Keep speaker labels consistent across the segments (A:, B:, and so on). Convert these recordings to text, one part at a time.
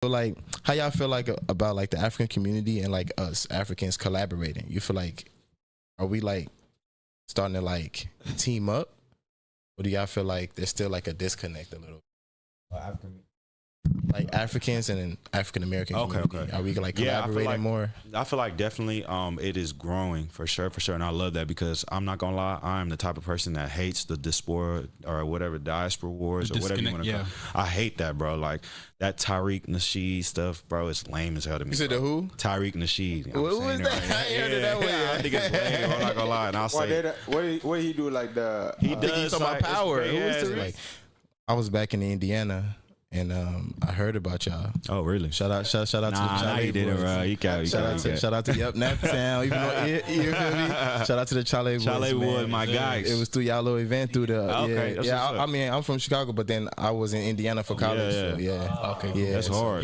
A: So like, how y'all feel like about like the African community and like us Africans collaborating? You feel like, are we like starting to like team up, or do y'all feel like there's still like a disconnect a little? Like Africans and African American community.
B: Okay.
A: Are we like collaborating more?
B: I feel like definitely it is growing for sure, and I love that because I'm not gonna lie, I'm the type of person that hates the diaspora or whatever diaspora wars or whatever you want to call. I hate that, bro. Like that Tariq Nasheed stuff, bro. It's lame as hell to me.
A: You said the who?
B: Tariq Nasheed.
A: What was that?
B: Right.
A: I ain't heard it that way.
B: I think it's lame. I'm not gonna lie, and I'll say
C: what he do like the
B: he does
A: talking about power.
B: Like,
A: I was back in Indiana. And I heard about y'all.
B: Oh, really?
A: Shout out to the Chalet
B: he didn't, bro. He
A: Shout out to Yup Naptown. Even though you feel me? Shout out to the Chalet Boys.
B: Chalet Boys, my guys.
A: It was through y'all little event through the.
B: Okay,
A: yeah. I mean, I'm from Chicago, but then I was in Indiana for college.
B: Okay,
A: yeah.
B: That's hard.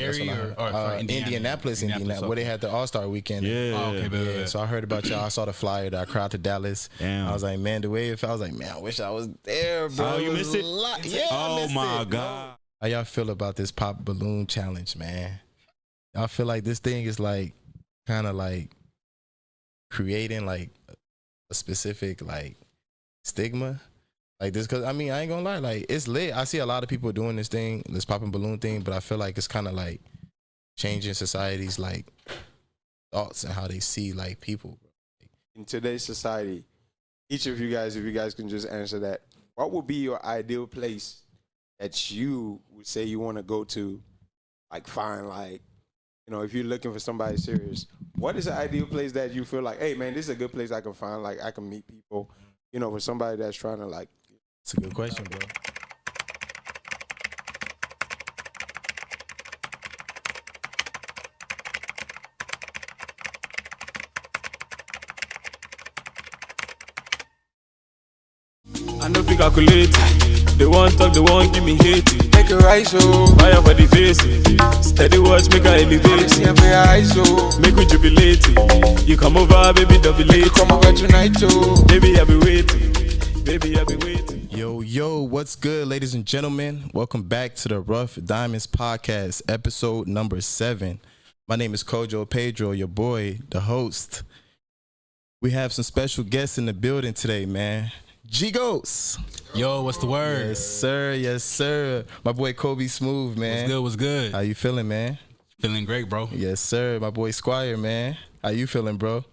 A: Indianapolis, where they had the All-Star weekend.
B: Yeah.
A: So I heard about y'all. I saw the flyer that I crowd to Dallas.
B: Damn.
A: I was like, man, the way it felt, I was like, man, I wish I was there, bro.
B: Oh, you missed it?
A: Yeah.
B: Oh my God.
A: How y'all feel about this pop balloon challenge, man? Y'all feel like this thing is like kind of like creating like a specific like stigma like this? Because I mean, I ain't gonna lie, like it's lit. I see a lot of people doing this thing, this popping balloon thing, but I feel like it's kind of like changing society's like thoughts and how they see like people.
C: In today's society, each of you guys, if you guys can just answer that, what would be your ideal place that you would say you want to go to, like find like, you know, if you're looking for somebody serious, what is the ideal place that you feel like, hey man, this is a good place I can find, like I can meet people, you know, for somebody that's trying to like.
A: It's a good question, bro.
D: I know fi calculate. They want talk, they want give me hate. Make it right, so fire for the face. Steady watch, make her elevate. Make we jubilate. You come over, baby, double late. Come over tonight, too. Baby, I be waiting. Baby, I be waiting.
A: Yo, what's good, ladies and gentlemen? Welcome back to the Ruff Diamondz podcast, episode number 7. My name is Kojo Pedro, your boy, the host. We have some special guests in the building today, man. GHigos.
E: Yo, what's the word?
A: Yes, sir. My boy Kobe Smooth, man.
E: What's good?
A: How you feeling, man?
E: Feeling great, bro.
A: Yes, sir. My boy Squire, man. How you feeling, bro?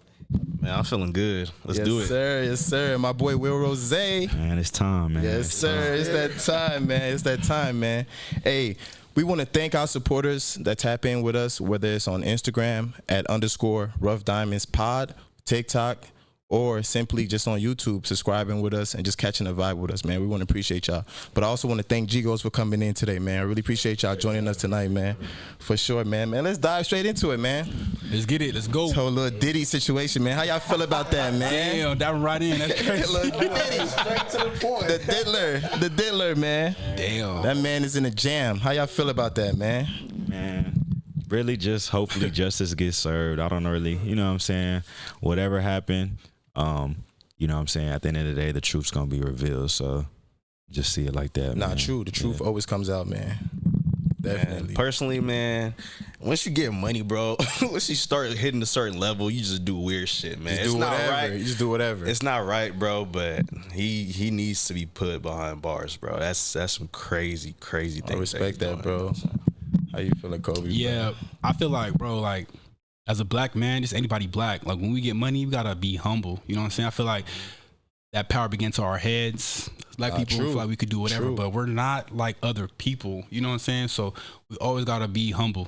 F: Man, I'm feeling good. Let's do it.
A: Yes, sir. My boy Will Rose.
B: Man, it's time, man.
A: Yes, sir. It's that time, man. Hey, we want to thank our supporters that tap in with us, whether it's on Instagram at _Ruff Diamondz Pod, TikTok, or simply just on YouTube, subscribing with us and just catching a vibe with us, man. We want to appreciate y'all. But I also want to thank GHigos for coming in today, man. I really appreciate y'all joining us tonight, man. For sure, man. Let's dive straight into it, man.
E: Let's get it. Let's go.
A: This whole little Diddy situation, man. How y'all feel about that, man?
E: Damn, diving right in. That's crazy.
A: Diddy. Straight to the point. The diddler, man.
E: Damn.
A: That man is in a jam. How y'all feel about that, man?
B: Man, really just hopefully justice gets served. I don't really, you know what I'm saying? Whatever happened, you know what I'm saying? At the end of the day, the truth's going to be revealed. So just see it like that,
A: Nah,
B: man.
A: true. The truth always comes out, man. Definitely.
F: Man, personally, man, once you get money, bro, once you start hitting a certain level, you just do weird shit, man.
A: It's not right. You just do whatever.
F: It's not right, bro, but he needs to be put behind bars, bro. That's some crazy things.
A: I respect that, bro. How you feeling, Kobe?
E: Yeah,
A: bro?
E: I feel like, bro, like, as a black man, just anybody black, like when we get money, we gotta be humble. You know what I'm saying? I feel like that power begins to our heads. Black people feel like we could do whatever, but we're not like other people. You know what I'm saying? So we always gotta be humble.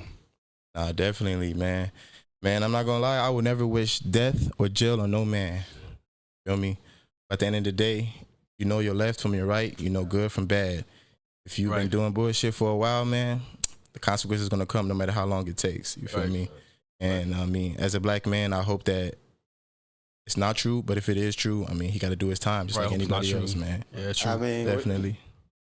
A: Nah, definitely, man. Man, I'm not gonna lie. I would never wish death or jail on no man. Feel me? At the end of the day, you know your left from your right. You know good from bad. If you've been doing bullshit for a while, man, the consequences gonna come no matter how long it takes. You feel me? And I mean, as a black man, I hope that it's not true, but if it is true, I mean, he got to do his time just like anybody else, man.
E: Yeah, true.
C: I mean,
A: definitely.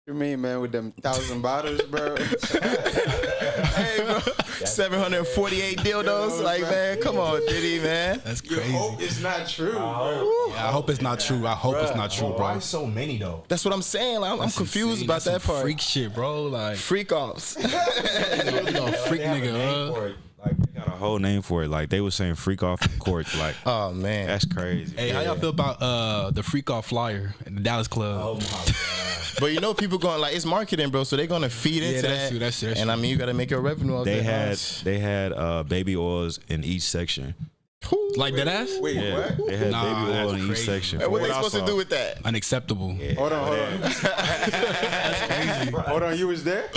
C: You mean, man, with them 1,000 bottles, bro?
A: Hey, bro, 748 dildos. Like, man, come on, Diddy, man.
E: That's
C: You
E: crazy.
C: hope it's not true, bro.
E: Yeah, I hope it's not true. I hope it's not true,
F: Why
E: bro.
F: so many though?
A: That's what I'm saying. Like, I'm
E: That's
A: confused
E: insane.
A: about
E: That's
A: that part.
E: Freak shit, bro. Like,
A: Freak offs.
E: you know, freak nigga.
B: Like they got a whole name for it. Like they were saying freak off in court. Like
A: Oh man,
B: that's crazy.
E: Hey, how y'all feel about the freak off flyer at the Dallas Club?
F: Oh my god.
A: but you know, people going like it's marketing, bro. So they're gonna feed into
E: that's
A: that.
E: true, that's
A: and I mean, you got to make your revenue off
B: They
A: that.
B: had baby oils in each section.
E: Like that ass?
C: Wait,
B: Yeah,
C: what?
B: they had
E: Nah,
B: baby oil
E: that's
B: in each
E: crazy.
B: section.
A: Hey, what
B: From
A: they
B: I
A: supposed to
B: saw.
A: do with that?
E: Unacceptable.
B: Yeah,
C: Hold on. Hold on, you was there?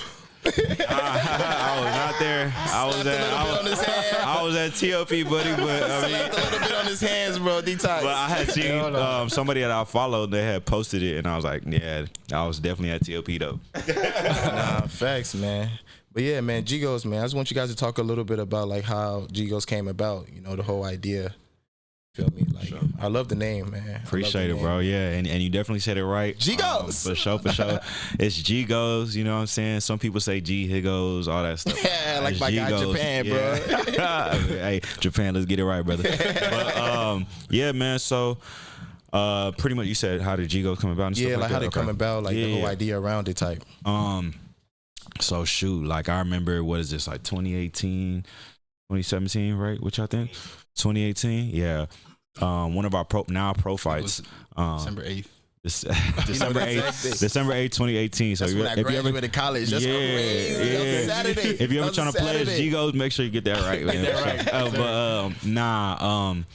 B: I was not there. I was at TOP, buddy. But I mean,
A: Slapped a little bit on his hands, bro. Detox.
B: but I had seen somebody that I followed. They had posted it, and I was like, yeah, I was definitely at TOP though.
A: Nah, facts, man. But yeah, man, GHigos, man. I just want you guys to talk a little bit about like how GHigos came about. You know, the whole idea. Feel me? Like, I love the name, man.
B: Appreciate it, bro. Yeah, and you definitely said it right.
A: GHigos.
B: For sure. It's GHigos, you know what I'm saying? Some people say GHigos, all that stuff.
A: Yeah, like
B: It's
A: my guy
B: GHigos.
A: Japan,
B: Yeah. Hey, Japan, let's get it right, brother. But yeah, man, so pretty much you said how did GHigos come about and stuff
A: Yeah, like how
B: that?
A: they come about, like the
B: Yeah.
A: whole idea around it type.
B: So shoot, like I remember, what is this, like 2018, 2017, right? Which I think 2018, yeah. One of our pro fights,
E: December 8th.
B: December 8th, December 8th, 2018. So
A: That's when I
B: if you ever
A: graduated college. That's crazy. That was a Saturday.
B: if you ever
A: That was a
B: trying to play as
A: Saturday.
B: GHigos, make sure you get that right, man.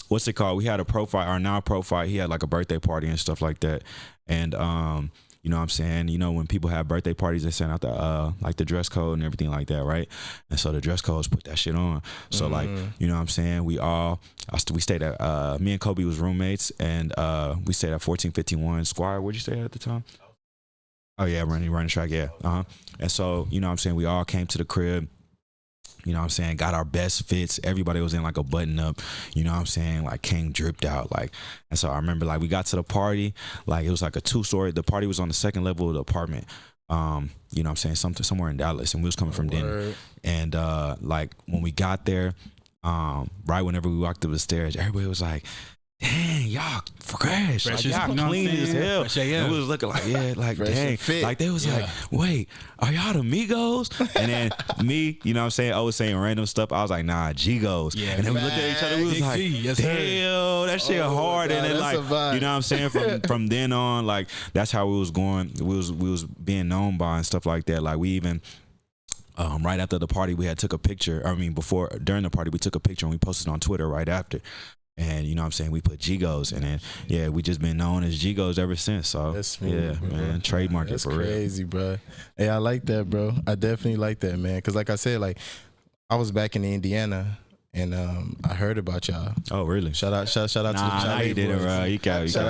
B: What's it called? We had a pro fight, our now-pro fight. He had like a birthday party and stuff like that, and you know what I'm saying? You know, when people have birthday parties, they send out the like the dress code and everything like that, right? And so the dress codes put that shit on. So like, you know what I'm saying? We stayed at me and Kobe was roommates, and we stayed at 1451 Squire. Where'd you stay at the time? Oh yeah, running track, yeah. And so, you know what I'm saying, we all came to the crib. You know what I'm saying? Got our best fits. Everybody was in like a button up. You know what I'm saying? Like came dripped out. Like, and so I remember like we got to the party. Like it was like a 2-story. The party was on the second level of the apartment. You know what I'm saying? Somewhere in Dallas, and we was coming from Denver. And like when we got there, right whenever we walked up the stairs, everybody was like, dang, y'all fresh. Like, y'all
E: you know
B: clean
E: what I'm
B: as
E: saying?
B: hell.
E: Fresh AF.
B: And we was looking like, yeah, like,
A: Fresh
B: dang.
A: and fit.
B: Like, they was like, wait, are y'all the Migos? And then me, you know what I'm saying, I was saying random stuff. I was like, nah, GHigos.
E: Yeah,
B: and then we looked at each other, we was
E: Big
B: like,
E: G, yes, sir.
B: damn, that shit hard.
A: God,
B: And then
A: that's
B: like,
A: a vibe.
B: you know what I'm saying, from then on, like, that's how we was going. We was being known by and stuff like that. Like, we even... right after the party, we had took a picture. During the party, we took a picture and we posted on Twitter right after. And you know what I'm saying, we put GHigos, and then yeah, we just been known as GHigos ever since. So
A: That's smooth,
B: yeah,
A: bro.
B: man, trademark it
A: That's
B: for real.
A: crazy, bro. Hey, I like that, bro. I definitely like that, man. Cause like I said, like I was back in Indiana, and I heard about y'all.
B: Oh really?
A: Shout out to the
B: Nah,
A: Chalet
B: you didn't,
A: boys.
B: bro. You got
A: Shout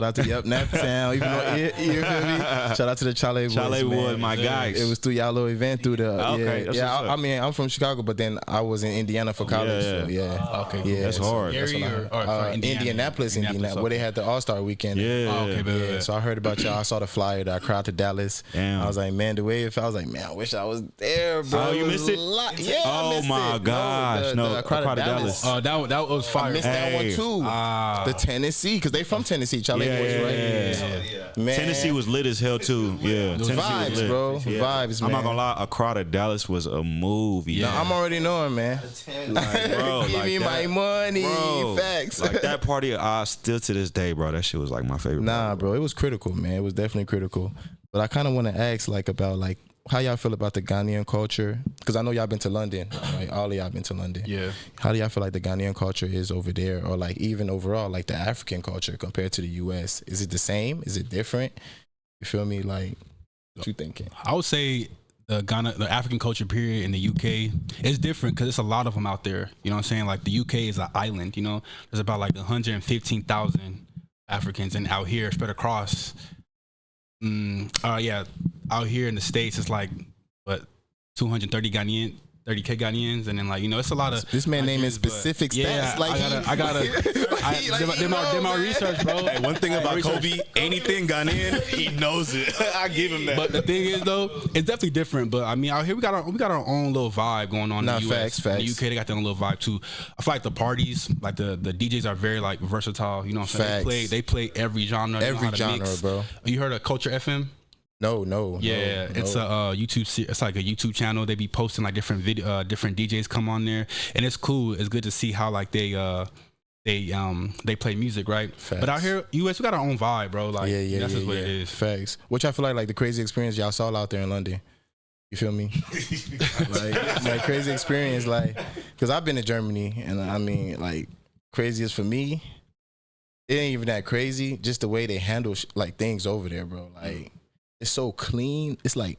A: out to Yep Naptown. Even though you feel me? Shout out to the Chalet boys.
B: Chalet
A: man.
B: boys, my guys.
A: It was through y'all little event through the
B: Okay, that's
A: yeah.
B: what's up.
A: I mean, I'm from Chicago, but then I was in Indiana for college.
B: Yeah.
A: So yeah.
E: Okay,
A: Yeah,
B: That's
A: so
B: hard.
A: that's what I
E: Gary
A: heard.
E: or
A: Indianapolis, where they had the All-Star weekend.
B: Yeah.
E: Oh, okay,
A: Yeah, so I heard about y'all. I saw the flyer that I crowd to Dallas.
B: Damn.
A: I was like, man, the way it felt, I was like, man, I wish I was there, bro.
B: Oh, you
A: was
B: missed it?
A: a lot. Yeah, I
B: Oh
A: missed
B: my
A: it.
B: gosh, no,
A: the crowd to
B: Dallas.
A: Dallas.
E: that was
A: I
E: fire.
A: missed that one
B: Hey.
A: too. The Tennessee, because they from Tennessee, Chalet boys, right? Man,
B: Tennessee was lit as hell too. Yeah, Tennessee
A: vibes,
B: was lit.
A: bro.
B: Yeah.
A: Vibes, man.
B: I'm not gonna lie, a crowd of Dallas was a movie.
A: No, I'm already knowing, man.
B: Like, bro,
A: Give
B: like
A: me
B: that,
A: my money.
B: bro,
A: Facts.
B: Like that party, I still to this day, bro. That shit was like my favorite.
A: Nah, bro, it was critical, man. It was definitely critical. But I kind of want to ask, like, about like how y'all feel about the Ghanaian culture, because I know y'all been to London, right? All of y'all been to London.
E: Yeah.
A: How do y'all feel like the Ghanaian culture is over there, or like even overall, like the African culture compared to the U.S.? Is it the same? Is it different? You feel me? Like, what you thinking?
E: I would say the African culture period in the UK is different because there's a lot of them out there. You know what I'm saying? Like the UK is an island. You know, there's about like 115,000 Africans, and out here spread across. Out here in the States, it's like what 230 Ghanaian 30K Ghanaians, and then like it's a lot of
A: this man naming specific stats.
E: Yeah,
A: like
E: I gotta did my research, bro.
F: Hey, one thing about Kobe, anything Ghanaian, he knows it. I give him that.
E: But the thing is though, it's definitely different. But I mean, out here we got our own little vibe going on in the US.
A: Facts.
E: In the UK they got their own little vibe too. I feel like the parties, like the DJs are very like versatile. You know what I'm saying? They play every genre.
A: Every genre, bro.
E: You heard of Culture FM?
A: No.
E: It's a YouTube. It's like a YouTube channel. They be posting like different DJs come on there, and it's cool. It's good to see how like they play music, right?
A: Facts.
E: But out here, US, we got our own vibe, bro. Like that's just what it is.
A: Facts. Which I feel like the crazy experience y'all saw out there in London. You feel me? like crazy experience, like because I've been to Germany, and I mean like craziest for me. It ain't even that crazy. Just the way they handle like things over there, bro. Like. It's so clean. It's like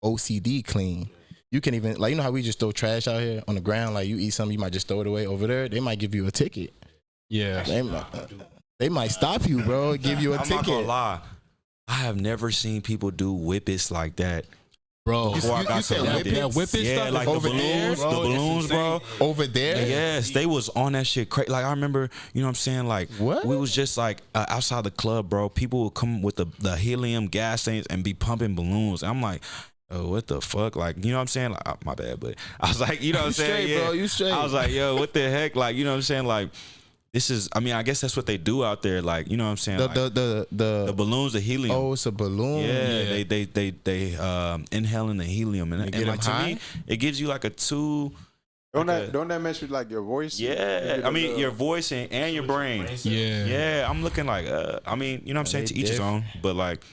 A: OCD clean. You can even like how we just throw trash out here on the ground. Like you eat something, you might just throw it away. Over there, they might give you a ticket.
E: Yeah,
A: they might stop you, bro. Give you a ticket.
B: I'm not gonna lie. I have never seen people do whippets like that.
E: Bro,
A: you said
E: whippets stuff
B: like
E: over
B: the balloons, bro.
A: Over there?
B: Yes, they was on that shit crazy. Like I remember, you know what I'm saying? Like
A: what?
B: We was just like outside the club, bro. People would come with the helium gas things and be pumping balloons. And I'm like, oh, what the fuck? Like, you know what I'm saying? Like, my bad, but I was like, you know what I'm saying?
A: Straight, bro. You straight.
B: I was like, yo, what the heck? Like, you know what I'm saying? Like, this is, I mean, I guess that's what they do out there. Like, you know what I'm saying? The balloons, the helium.
A: Oh, it's a balloon.
B: Yeah. They inhaling the helium. And like, to me, it gives you like a two.
C: Don't that mess with like your voice?
B: Yeah. I mean, your voice and your brain.
E: Yeah.
B: Yeah. I'm looking like, I mean, you know what I'm saying? To each his own. But like,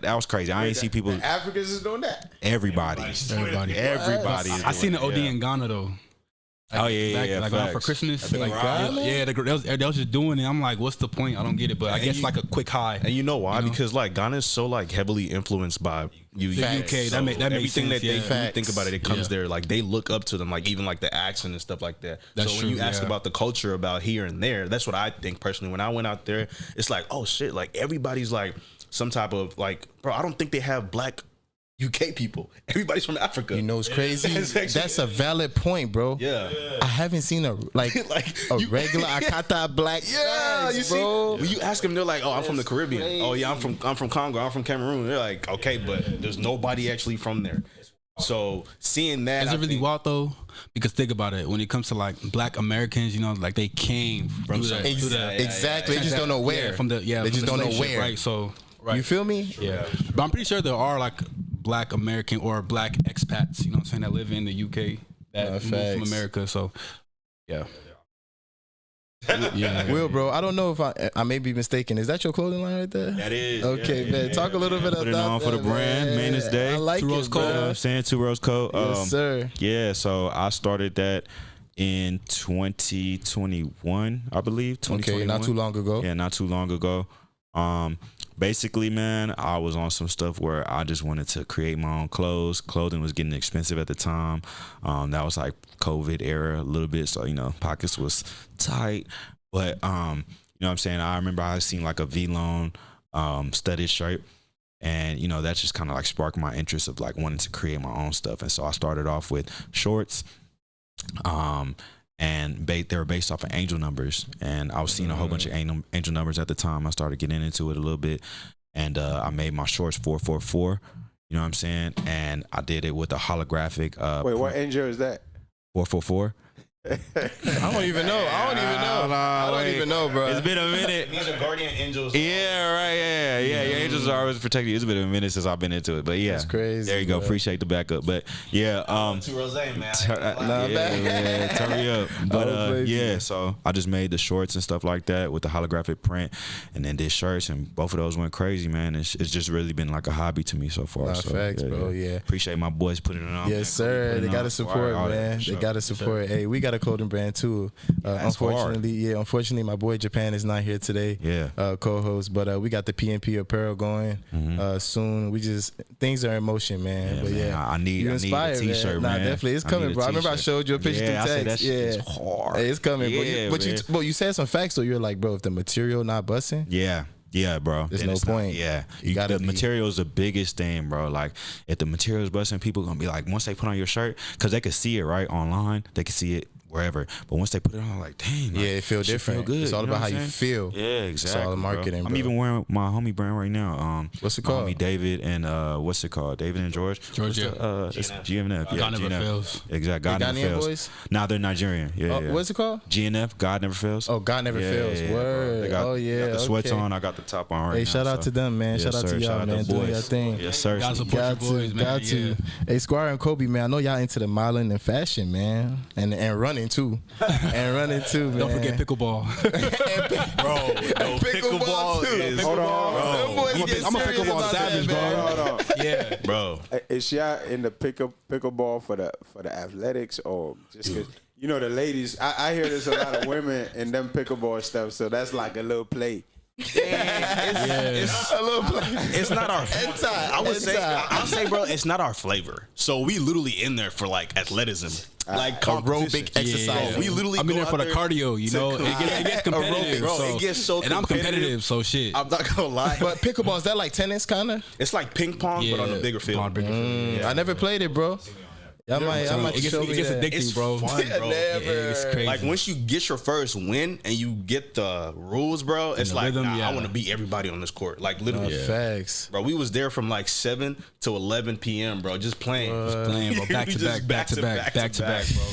B: that was crazy. I ain't see people.
C: Africans is doing that.
B: Everybody.
E: I seen the OD in Ghana though.
B: Like,
E: like for Christmas. Like, they was just doing it. I'm like, what's the point? I don't get it. But I guess like a quick high.
F: And you know why? Because like Ghana is so like heavily influenced by
E: the UK. That makes
F: everything
E: sense,
F: that they think about it comes there. Like they look up to them. Like even like the accent and stuff like that.
E: That's
F: so
E: true,
F: when you ask about the culture about here and there, that's what I think personally. When I went out there, it's like, oh shit, like everybody's like some type of like, bro. I don't think they have black UK people. Everybody's from Africa.
A: You know, it's crazy. That's a valid point, bro.
F: Yeah.
A: I haven't seen a regular Akata black.
F: Yeah,
A: guys, bro.
F: When you ask them, they're like, "Oh, I'm from the Caribbean. Crazy. Oh yeah, I'm from Congo. I'm from Cameroon." They're like, "Okay, but there's nobody actually from there." So seeing that,
E: is it really wild though? Because think about it. When it comes to like Black Americans, you know, like they came from
A: exactly. They just don't know where. They just don't know where.
E: Right. So. Right.
A: You feel me?
E: Yeah. But I'm pretty sure there are like Black American or Black expats, you know what I'm saying, that live in the UK that moved from America. So, yeah.
A: Will, bro, I don't know if I may be mistaken. Is that your clothing line right there?
B: That is.
A: Okay, man. Talk a little bit about
B: that. Put it on for the brand, Maintenance Day.
A: I like it, bro.
B: You know what I'm saying? 2 Rose Coat.
A: Yes, sir.
B: Yeah, so I started that in 2021, I believe. 2021.
A: Okay, not too long ago.
B: Yeah, not too long ago. Basically, man, I was on some stuff where I just wanted to create my own clothes. Clothing was getting expensive at the time. That was like COVID era a little bit. So, you know, pockets was tight. But, you know what I'm saying? I remember I seen like a V-Lone studded shirt. And, you know, that just kind of like sparked my interest of like wanting to create my own stuff. And so I started off with shorts. And they were based off of angel numbers, and I was seeing a whole bunch of angel numbers at the time. I started getting into it a little bit, and I made my shorts 444. You know what I'm saying? And I did it with a holographic.
C: Wait, what angel is that?
B: 444.
A: I don't even know. I don't even know, bro.
B: It's been a minute.
F: These are guardian angels.
B: Yeah, right. Yeah. Your angels are always protecting you. It's been a minute since I've been into it, but yeah,
A: that's crazy.
B: There you go.
A: Bro.
B: Appreciate the backup, but yeah.
F: 2 Rose, man.
B: Yeah, turn me up. But yeah, so I just made the shorts and stuff like that with the holographic print, and then did shirts, and both of those went crazy, man. It's just really been like a hobby to me so far. So,
A: facts, bro. Yeah.
B: Appreciate my boys putting it on.
A: Yes, sir. They gotta support, man. They gotta support. Hey, we got a clothing brand too. Unfortunately, my boy Japan is not here today.
B: Yeah,
A: co-host, but we got the PNP apparel going soon. We just things are in motion, man.
B: Yeah,
A: but
B: man, I need a t-shirt, man.
A: Nah, definitely, it's coming, bro. I remember I showed you a picture through text.
B: It's hard.
A: Hey, it's coming,
B: yeah,
A: but you said some facts, so you're like, bro, if the material not busting,
B: yeah, Yeah, bro.
A: There's no point.
B: Yeah,
A: the
B: material is the biggest thing, bro. Like, if the material is busting, people gonna be like, once they put on your shirt, because they can see it right online, they can see it wherever. But once they put it on, like, dang, like,
A: it feel different.
B: Feel good.
A: It's all about how you
B: saying?
A: feel.
B: Yeah, exactly.
A: It's all the marketing.
B: I'm even wearing my homie brand right now.
A: What's it
B: my
A: called?
B: Homie David and what's it called? David and George.
E: Georgia.
B: It's GNF. Yeah,
E: God never
B: GNF.
E: fails.
B: Exactly. God never
A: Ghanaian
B: fails.
A: boys?
B: Nah, they're Nigerian. Yeah, yeah.
A: What's it called?
B: GNF. God never fails.
A: Oh, God never fails.
B: Yeah,
A: Word.
B: They got,
A: oh yeah.
B: got the sweats
A: okay.
B: on. I got the top on right now.
A: Hey, shout out to them, man.
B: Yes,
A: shout out
B: sir.
A: to y'all,
B: Shout out
A: man.
B: to
A: Doing
B: boys.
A: your thing.
B: Yes, sir.
E: Y'all support your boys, man.
A: Got to. Hey, Squire and Kobe, man. I know y'all into the modeling and fashion, man, and running too, man.
E: Don't forget pickleball.
F: Bro, no, pickleball is...
C: Hold on.
E: I'm a pickleball savage, bro.
C: Hold on.
E: Yeah,
F: Bro.
C: Is y'all in the pickleball for the athletics or just 'cause, you know, the ladies? I hear there's a lot of women in them pickleball stuff, so that's like a little play.
F: It's a little play. It's not our I'll say, bro, it's not our flavor. So we literally in there for like athleticism. Like
A: aerobic exercise.
F: Bro, we literally
E: I'm in
F: go
E: there for
F: out
E: the cardio, you know. It gets competitive,
F: bro.
E: so,
F: It gets so
E: and I'm competitive, so shit.
F: I'm not gonna lie.
A: But pickleball, is that like tennis, kind of?
F: It's like ping pong, but on a bigger field.
A: I never played it, bro. I might
E: it
A: show me
E: gets
A: that.
E: addicting,
F: It's
E: bro.
F: fun, bro.
E: It's crazy.
F: Like once you get your first win and you get the rules, bro, it's
E: the
F: like
E: rhythm,
F: I want to beat everybody on this court. Like literally,
A: Facts.
F: bro. We was there from like 7 to 11 p.m., bro, just playing.
E: Playing, bro, back to back, back to back, bro.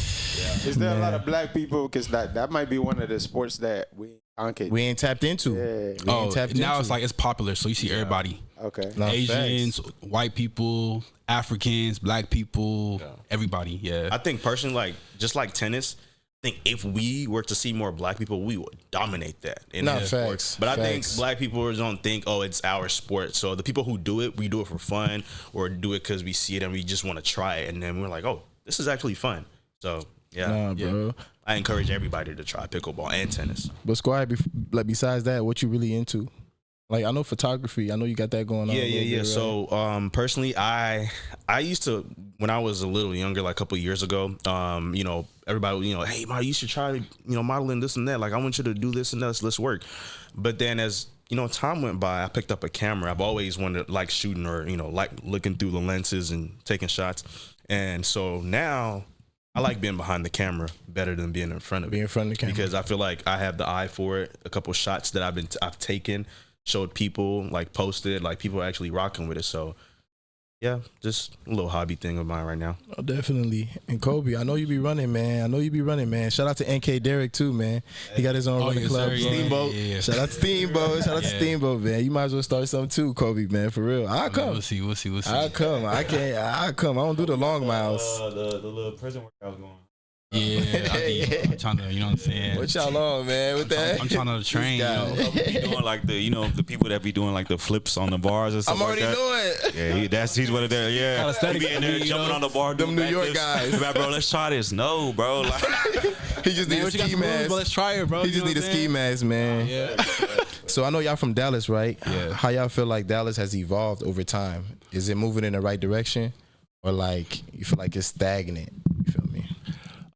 C: Is there a lot of black people? Because that might be one of the sports that we conquered.
A: We ain't tapped into.
C: Yeah.
A: We ain't tapped
E: Now
A: into.
E: it's like it's popular, so you see everybody.
C: Okay.
A: No,
E: Asians,
A: facts.
E: white people, Africans, black people, everybody. Yeah.
F: I think personally, like just like tennis, I think if we were to see more black people, we would dominate that. In
A: No,
F: that sport.
A: facts.
F: But I
A: Facts.
F: think black people don't think, oh, it's our sport. So the people who do it, we do it for fun or do it because we see it and we just want to try it. And then we're like, oh, this is actually fun. So yeah,
A: Nah, bro.
F: I encourage everybody to try pickleball and tennis.
A: But Squire, like besides that, what you really into? Like I know photography. I know you got that going on.
F: Yeah.
A: Right?
F: So personally, I used to, when I was a little younger, like a couple of years ago, you know, everybody, you know, hey, man, you should try, you know, modeling this and that. Like I want you to do this and that. Let's work. But then as you know, time went by, I picked up a camera. I've always wanted to like shooting or, you know, like looking through the lenses and taking shots. And so now I like being behind the camera better than being in front of it.
A: Being in front of the camera.
F: Because I feel like I have the eye for it. A couple shots that I've taken, showed people, like posted, like people are actually rocking with it. So yeah, just a little hobby thing of mine right now.
A: Oh, definitely. And Kobe, I know you be running, man. Shout out to NK Derrick too, man. He got his own running club.
E: Sir,
A: Steamboat.
E: yeah.
A: Shout out to Steamboat. Shout out to Steamboat, man. You might as well start something too, Kobe, man. For real. I'll come.
E: We'll see.
A: I'll come. I'll come. I don't do the long miles.
B: The little prison workout going.
E: Yeah, I'm trying to, you know what I'm saying?
A: What y'all on, man? With that?
E: I'm trying to train, you know.
B: Be doing like the, you know, the people that be doing like the flips on the bars and stuff.
A: I'm already
B: like that.
A: doing it.
B: Yeah, he's one of them. Yeah,
E: Calisthenics,
B: he be in there
E: you
B: jumping
E: know,
B: on the bar.
A: them
B: doing
A: New York
B: backflips.
A: guys.
B: Like, bro, let's try this. No, bro. Like,
A: He just need
E: Man,
A: a
E: what you got
A: ski
E: some moves,
A: mask.
E: but let's try it, bro.
A: He
E: You
A: just
E: know
A: need a
E: what I'm
A: ski
E: saying?
A: mask, man.
E: Yeah.
A: So I know y'all from Dallas, right?
E: Yeah.
A: How y'all feel like Dallas has evolved over time? Is it moving in the right direction, or like you feel like it's stagnant? You feel me?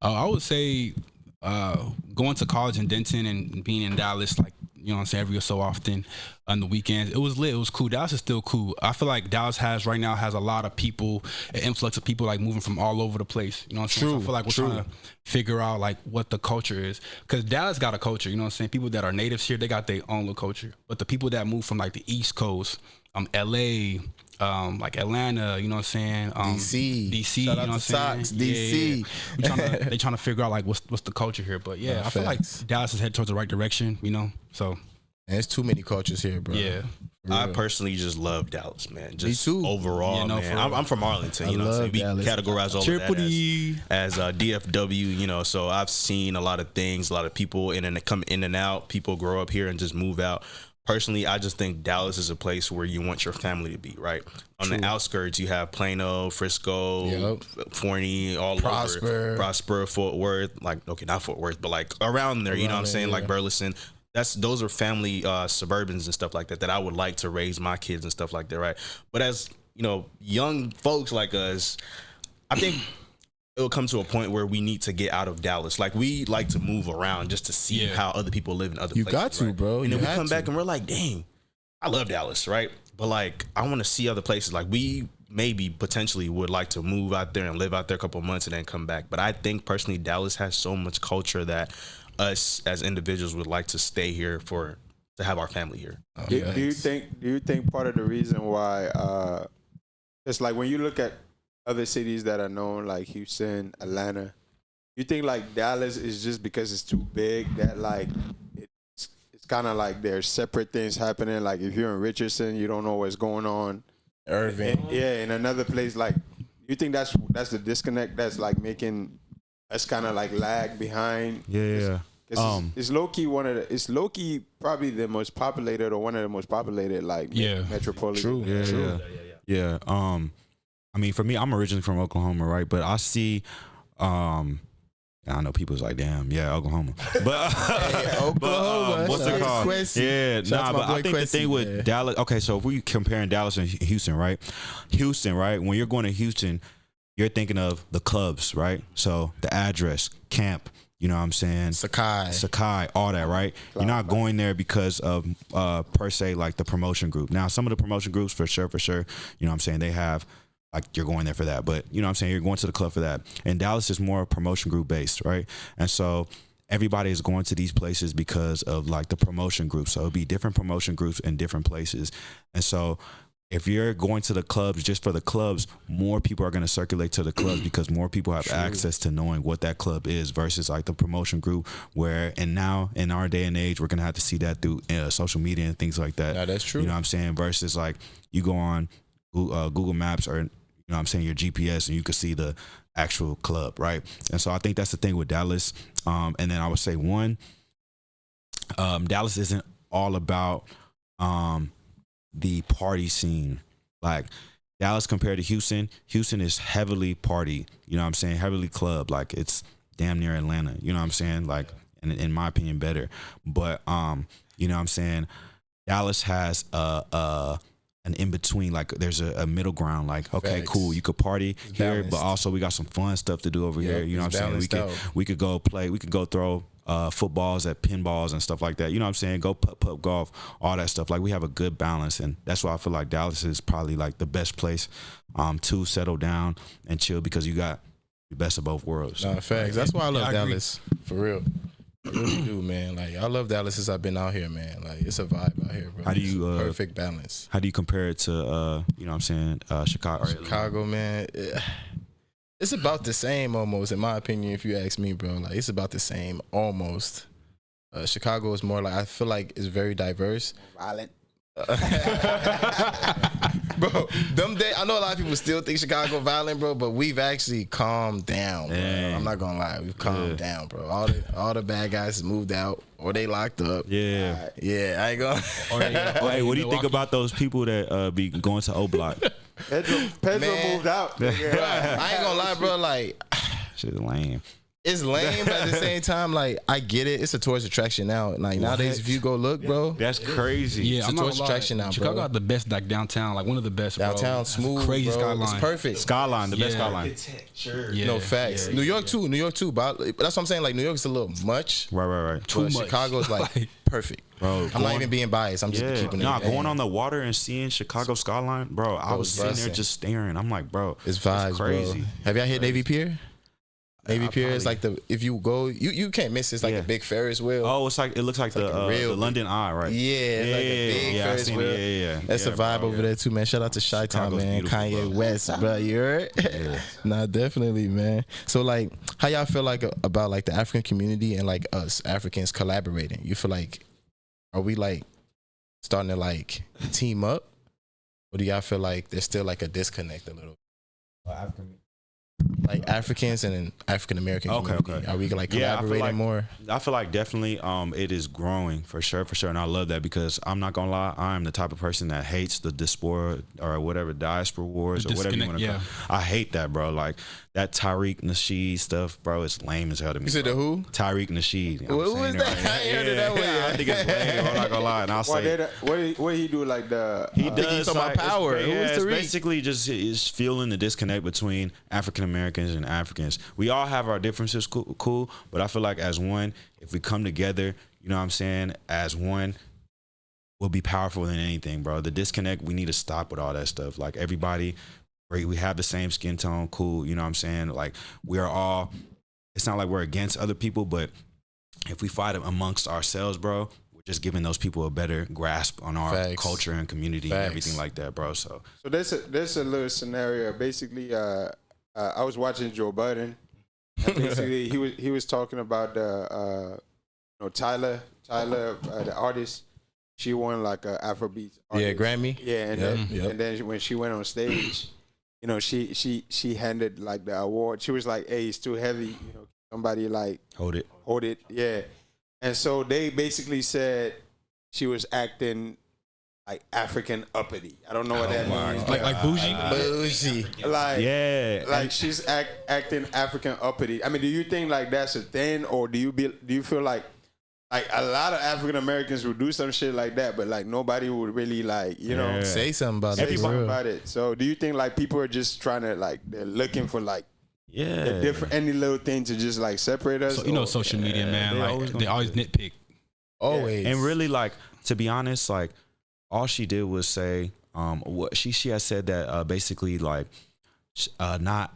E: I would say going to college in Denton and being in Dallas, like, you know what I'm saying, every so often on the weekends, it was lit. It was cool. Dallas is still cool. I feel like Dallas right now has a lot of people, an influx of people like moving from all over the place. You know what I'm saying? So I feel like we're trying to figure out like what the culture is. Because Dallas got a culture, you know what I'm saying? People that are natives here, they got their own little culture. But the people that move from like the East Coast, LA, like Atlanta, you know what I'm saying? DC,
A: Shout
E: you
A: out
E: know
A: to
E: what I'm saying?
A: Sox, DC.
E: They trying to figure out like what's the culture here. But yeah, I feel like Dallas is headed towards the right direction, you know? So
A: And there's too many cultures here, bro.
E: yeah.
F: I personally just love Dallas, man. Just
A: too.
F: overall,
E: Yeah, no,
F: man.
E: for real.
F: I'm from Arlington, you know what I'm
A: love
F: saying? We
A: Dallas.
F: categorize all
E: Triple
F: of that
E: D.
F: as DFW, you know. So I've seen a lot of things, a lot of people come in and out. People grow up here and just move out. Personally, I just think Dallas is a place where you want your family to be, right? On the outskirts, you have Plano, Frisco, Forney, all over. Prosper, Fort Worth. Like, okay, not Fort Worth, but like around there, you know what I'm saying? Like Burleson. Those are family suburbans and stuff like that I would like to raise my kids and stuff like that, right? But as, you know, young folks like us, I think it'll come to a point where we need to get out of Dallas. Like, we like to move around just to see how other people live in other places.
A: You got to,
F: right?
A: bro.
F: And then
A: You
F: we come
A: have
F: back
A: to.
F: and we're like, dang, I love Dallas, right? But like, I want to see other places. Like, we maybe potentially would like to move out there and live out there a couple of months and then come back. But I think personally, Dallas has so much culture that us as individuals would like to stay here to have our family here.
C: Do you think part of the reason why it's like when you look at other cities that are known like Houston, Atlanta, you think like Dallas is just because it's too big that like it's kind of like there's separate things happening. Like if you're in Richardson, you don't know what's going on.
A: Irving,
C: in another place, like you think that's the disconnect that's like making us kind of like lag behind.
B: Yeah.
C: It's low key it's low key probably the most populated or one of the most populated like metropolitan.
B: True. Yeah. I mean, for me, I'm originally from Oklahoma, right? But I see, I know people's like, damn, yeah, Oklahoma. But,
A: Oklahoma,
B: what's it called?
A: Quincy.
B: Yeah, but I think
A: Quincy,
B: the thing with Dallas, okay, so if we comparing Dallas and Houston, right? When you're going to Houston, you're thinking of the clubs, right? So the address, camp, you know what I'm saying? Sakai, all that, right? You're not going there because of, per se, like the promotion group. Now, some of the promotion groups, for sure, you know what I'm saying, they have, like, you're going there for that. But, you know what I'm saying, you're going to the club for that. And Dallas is more promotion group based, right? And so everybody is going to these places because of, like, the promotion group. So it'll be different promotion groups in different places. And so if you're going to the clubs just for the clubs, more people are going to circulate to the clubs because more people have access to knowing what that club is versus like the promotion group and now in our day and age, we're going to have to see that through social media and things like that.
A: No, that's true.
B: You know what I'm saying? Versus like you go on Google Maps or, you know what I'm saying, your GPS and you can see the actual club, right? And so I think that's the thing with Dallas. And then I would say Dallas isn't all about the party scene. Like Dallas compared to Houston is heavily party, you know what I'm saying, heavily club. Like it's damn near Atlanta, you know what I'm saying, like in my opinion better. But you know what I'm saying, Dallas has an in between, like there's a middle ground, like okay, cool, you could party here, but also we got some fun stuff to do over here, you know what I'm saying. We could go play, we could go throw footballs at pinballs and stuff like that, you know what I'm saying, go putt golf, all that stuff. Like we have a good balance, and that's why I feel like Dallas is probably like the best place to settle down and chill because you got the best of both worlds.
A: No, facts. That's why I love Dallas, for real. I really do, man. Like I love Dallas since I've been out here, man. Like it's a vibe out here, bro.
B: How do you
A: perfect balance?
B: How do you compare it to you know what I'm saying, Chicago?
A: Chicago, man. It's about the same almost, in my opinion, if you ask me, bro. Like it's about the same almost. Chicago is more like, I feel like it's very diverse.
C: Violent.
A: Bro, them days, I know a lot of people still think Chicago violent, bro, but we've actually calmed down, bro. I'm not gonna lie, we've calmed down, bro. All the bad guys moved out or they locked up.
B: Yeah,
A: I ain't gonna.
B: Hey, what do you think about those people that be going to O Block?
C: Pedro moved out.
A: Bro, I ain't gonna lie, bro. Like,
B: shit's lame.
A: It's lame, but at the same time, like I get it. It's a tourist attraction now. Like nowadays, if you go look, bro,
B: that's crazy.
E: Yeah,
A: it's a tourist attraction now, bro.
E: Chicago got the best, like downtown, like one of the best.
A: Downtown, smooth,
E: crazy
A: bro.
E: skyline.
A: It's perfect.
B: Skyline, the best skyline.
E: Yeah.
A: No facts. New York too. But that's what I'm saying. Like New York is a little much.
B: Right.
A: Too much. Chicago's like perfect,
B: bro.
A: I'm not even being biased. I'm just keeping it.
B: Nah, going on the water and seeing Chicago skyline, bro. I was sitting there just staring. I'm like, bro,
A: it's vibes, crazy. Bro. Have y'all hit Navy Pier? Navy Pier is like if you go, you can't miss it. It's like a big Ferris wheel.
B: Oh, it looks like the London Eye, right?
A: Yeah, it's like a big Ferris wheel.
B: Yeah.
A: That's a vibe over there too, man. Shout out to Chi-Town, man. Kanye West, bro. You heard? Yeah. Nah, definitely, man. So like, how y'all feel like about like the African community and like us Africans collaborating? You feel like, are we like starting to like team up, or do y'all feel like there's still like a disconnect a little? Like Africans and African American community. Okay. Are we like collaborating more?
B: I feel like definitely it is growing for sure, and I love that because I'm not gonna lie, I'm the type of person that hates the diaspora or whatever diaspora wars or whatever you want to call it. I hate that, bro. Like that Tariq Nasheed stuff, bro. It's lame as hell to me.
A: You said the who?
B: Tariq Nasheed.
A: Who is that? Right. I ain't heard it that way.
B: I think it's lame. I'm not gonna lie. And I'll say,
C: what he do like the?
B: He does
A: talking about power.
B: It's basically just is feeling the disconnect between African Americans and Africans. We all have our differences, cool, but I feel like as one, if we come together, you know what I'm saying, as one, will be powerful than anything, bro. The disconnect, we need to stop with all that stuff. Like everybody, we have the same skin tone, cool. You know what I'm saying? Like we are all, it's not like we're against other people, but if we fight amongst ourselves, bro, we're just giving those people a better grasp on our culture and community and everything like that, bro. So
C: there's a little scenario. Basically, I was watching Joe Budden. And basically, he was talking about Tyler, the artist. She won like a Afrobeat artist.
A: Yeah, Grammy.
C: Yeah, and then when she went on stage, she handed like the award. She was like, "Hey, it's too heavy. Somebody like
B: hold it."
C: Yeah, and so they basically said she was acting like African uppity. I don't know what that means.
E: Like bougie.
C: Like she's acting African uppity. I mean, do you think like that's a thing, or do you feel like a lot of African Americans would do some shit like that, but like nobody would really
A: say something about
C: it. So do you think like people are just trying to like they're looking for like different any little thing to just like separate us?
E: So, social media, man, they always nitpick.
A: Always.
B: And really, like, to be honest, like all she did was say what she has said that basically like not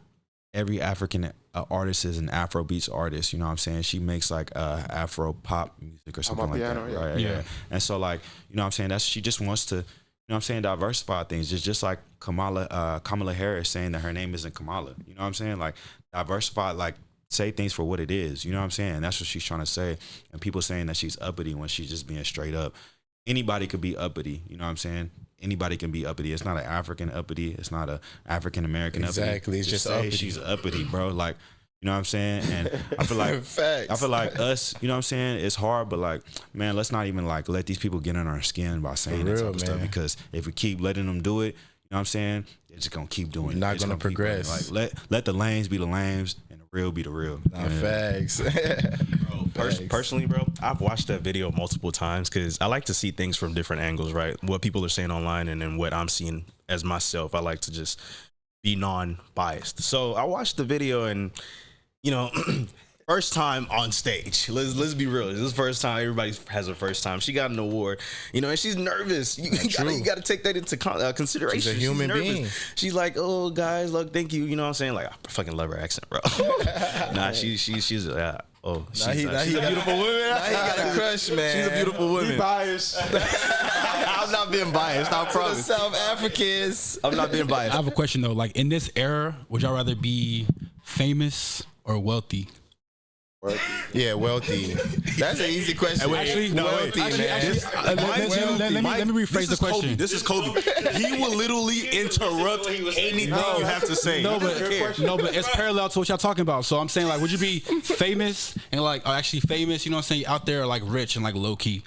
B: every African artist is an Afrobeats artist. You know what I'm saying? She makes like Afro pop music or something like that. Right? Yeah. And so like, you know what I'm saying? She just wants to, you know what I'm saying, diversify things. It's just like Kamala Harris saying that her name isn't Kamala. You know what I'm saying? Like diversify, like say things for what it is. You know what I'm saying? That's what she's trying to say. And people saying that she's uppity when she's just being straight up. Anybody could be uppity. You know what I'm saying? Anybody can be uppity. It's not an African uppity. It's not a African American uppity.
A: Exactly. It's just
B: say
A: uppity.
B: She's uppity, bro. Like, you know what I'm saying? And I feel like us, you know what I'm saying? It's hard, but like, man, let's not even like let these people get on our skin by saying that type of stuff. Because if we keep letting them do it, you know what I'm saying? They're just gonna keep doing it.
A: Not gonna progress.
B: Like let the lanes be the lanes and the real be the real.
A: Facts.
F: Personally, bro, I've watched that video multiple times because I like to see things from different angles, right? What people are saying online and then what I'm seeing as myself. I like to just be non-biased. So I watched the video and, first time on stage. Let's be real. This is the first time. Everybody has a first time. She got an award, and she's nervous. You got to take that into consideration.
A: She's a human being.
F: She's like, oh, guys, look, thank you. You know what I'm saying? Like, I fucking love her accent, bro. Nah, she's she's a beautiful woman.
A: Now he got a crush, man.
F: She's a beautiful woman.
C: Be biased.
F: I'm not being biased. I promise.
A: South Africans.
F: I'm not being biased.
E: I have a question though. Like in this era, would y'all rather be famous or wealthy?
A: Yeah, wealthy. That's an easy question.
E: Wealthy,
F: let
E: me rephrase the question.
F: This is Kobe. He will literally interrupt anything you have to say.
E: No, but it's parallel to what y'all talking about. So I'm saying, like, would you be famous and like actually famous? You know what I'm saying? Out there, like rich and like low key.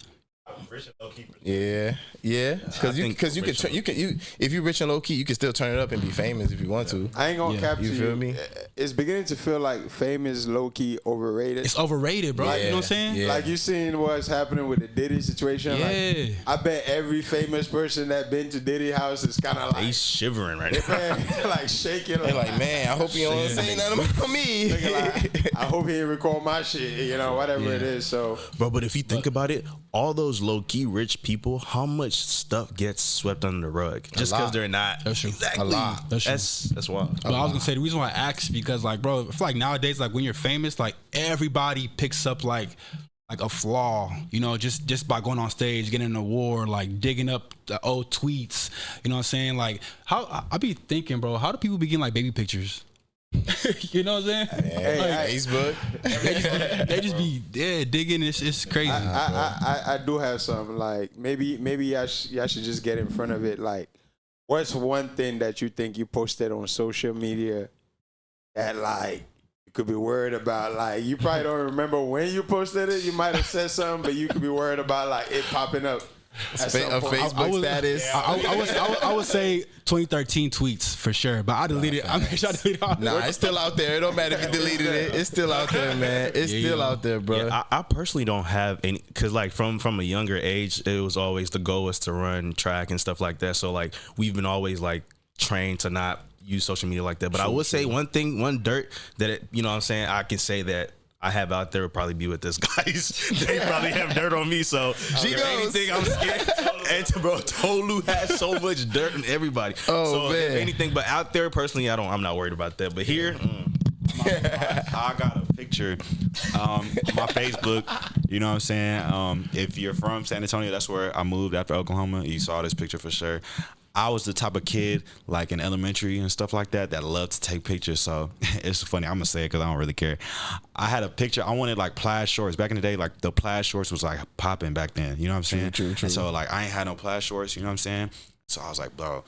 A: Yeah. Because you can if you're rich and low key, you can still turn it up and be famous if you want to.
C: I ain't gonna cap to you.
A: You feel me?
C: It's beginning to feel like fame is low key overrated.
E: It's overrated, bro.
C: Yeah.
E: You know what I'm saying?
A: Yeah.
C: Like you seen what's happening with the Diddy situation.
E: Yeah.
C: Like, I bet every famous person that been to Diddy house is kind of like
F: He's shivering right now.
C: like shaking.
A: They're like, man, I hope you don't say nothing about me.
C: Like, I hope he didn't record my shit. Whatever it is. So,
F: bro, but if you think about it, all those low key rich people, how much stuff gets swept under the rug just because they're not?
E: That's true.
F: Exactly.
E: A lot.
F: That's wild.
E: But I was gonna say the reason why I asked because like, bro, I feel like nowadays, like when you're famous, like everybody picks up like a flaw, just by going on stage, getting an award, like digging up the old tweets. You know what I'm saying? Like how I be thinking, bro, how do people be getting like baby pictures? You know what I'm saying?
A: Facebook.
E: They just be digging. It's crazy.
C: I do have some like maybe y'all should just get in front of it. Like, what's one thing that you think you posted on social media that like you could be worried about? Like, you probably don't remember when you posted it. You might have said something, but you could be worried about like it popping up.
A: A Facebook status.
E: I would say 2013 tweets for sure, but I deleted it. I'm sure I deleted it.
A: Nah, it's still out there. It don't matter if you deleted it. It's still out there, man. It's still out there, bro.
F: Yeah, I personally don't have any, because like from a younger age, it was always the goal was to run track and stuff like that. So like we've been always like trained to not use social media like that. But I would say one dirt that you know what I'm saying, I can say that I have out there would probably be with this guys. They probably have dirt on me. So if anything, I'm scared. And bro, Tolu has so much dirt on everybody. So
A: man.
F: if anything, but out there personally, I'm not worried about that. But here, I got a picture. My Facebook. You know what I'm saying? If you're from San Antonio, that's where I moved after Oklahoma. You saw this picture for sure. I was the type of kid, like in elementary and stuff like that loved to take pictures. So it's funny. I'm going to say it because I don't really care. I had a picture. I wanted like plaid shorts. Back in the day, like the plaid shorts was like popping back then. You know what I'm saying? True. And so like I ain't had no plaid shorts. You know what I'm saying? So I was like, bro,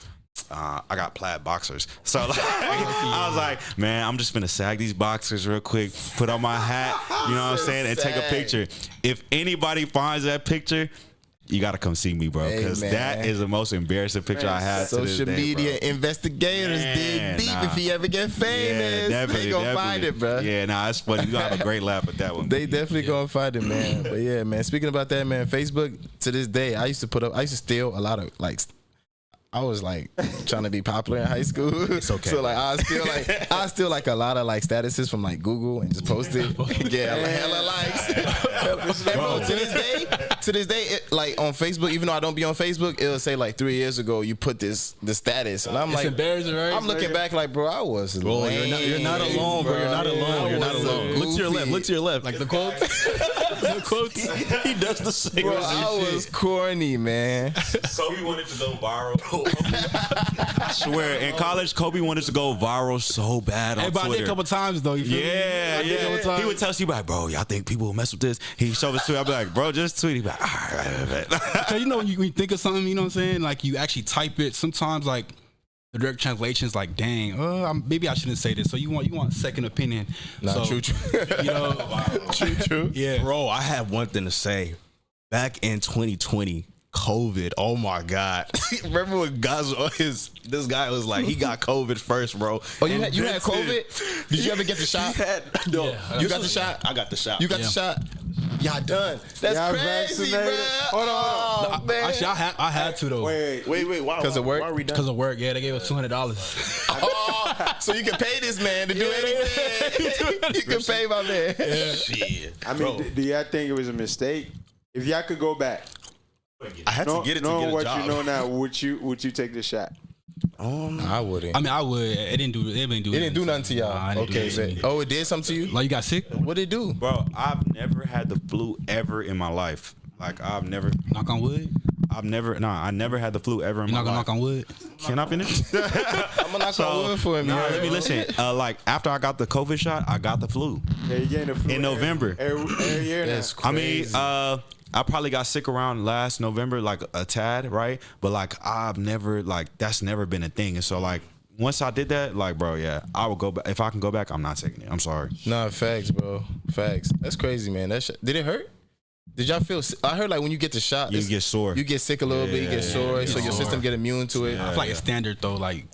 F: I got plaid boxers. So like, I was like, man, I'm just gonna sag these boxers real quick, put on my hat, you know what I'm saying, and take a picture. If anybody finds that picture, you gotta come see me, bro, because that is the most embarrassing picture I had.
A: Social media investigators dig deep if he ever get famous. They gonna find it, bro.
F: Yeah, it's funny. You gonna have a great laugh at that one.
A: They definitely gonna find it, man. But yeah, man. Speaking about that, man, Facebook to this day, I used to steal a lot of like. I was like trying to be popular in high school. It's okay. So like I steal like a lot of like statuses from like Google and just post it. Yeah, like hella likes. Bro, to this day, it, like on Facebook, even though I don't be on Facebook, it'll say like 3 years ago you put the status, and I'm
E: it's
A: like,
E: embarrassing, right?
A: I'm looking back like, bro, I was lame.
F: You're not alone, bro. You're not alone. You're not alone. Look to your left. Look to your left.
E: Like the quotes. The quotes.
F: He does the same.
A: Bro, I was corny, man.
B: So he wanted to go viral. I swear, in college, Kobe wanted to go viral so bad on Twitter.
E: I did a couple times though. You feel me?
B: He would tell you like, bro, y'all think people will mess with this? He showed us tweet. I'd be like, bro, just tweet. He'd be like, all right.
E: Because you know when you think of something, you know what I'm saying? Like you actually type it. Sometimes like the direct translation is like, dang, maybe I shouldn't say this. So you want second opinion?
A: Nah,
E: so,
A: true.
E: You know,
A: true.
E: Yeah,
F: bro, I have one thing to say. Back in 2020. COVID, oh my God. Remember when this guy was like, he got COVID first, bro.
A: Oh, you had COVID? Did you ever get the shot? You got the shot?
F: I got the shot.
A: You got the shot? Y'all done. That's crazy, bro.
C: Hold on.
E: No, actually, I had to though.
C: Wait.
F: Why?
A: Because of work?
E: Because of work, yeah. They gave us $200.
A: So you can pay this man to do anything. You can pay my man.
E: Yeah.
F: Shit.
C: I mean, do y'all think it was a mistake? If y'all could go back,
F: I had to get it to get a
C: what
F: job.
C: You know now, would you take the shot?
A: I wouldn't.
E: I mean, I would. It didn't do nothing
A: to y'all.
E: Nah,
A: okay. It did something to you?
E: Like you got sick?
A: What did it do?
B: Bro, I've never had the flu ever in my life. Like I've never.
E: Knock on wood.
B: I never had the flu ever in my life.
E: Knock on wood.
B: Can I finish?
A: I'm gonna knock on wood for him.
B: Let me listen. Like after I got the COVID shot, I got the flu.
C: Yeah, you getting the flu
B: in November.
C: Every year.
A: That's crazy.
B: I mean, I probably got sick around last November, like a tad, right? But like I've never that's never been a thing. And so like once I did that, like bro, yeah, I would go back. If I can go back, I'm not taking it. I'm sorry.
A: Nah, facts, bro. Facts. That's crazy, man. Did it hurt? Did y'all feel? I heard like when you get the shot,
B: you get sore.
A: You get sick a little bit. You get sore, so your system get immune to it.
E: I feel like it's standard though. Like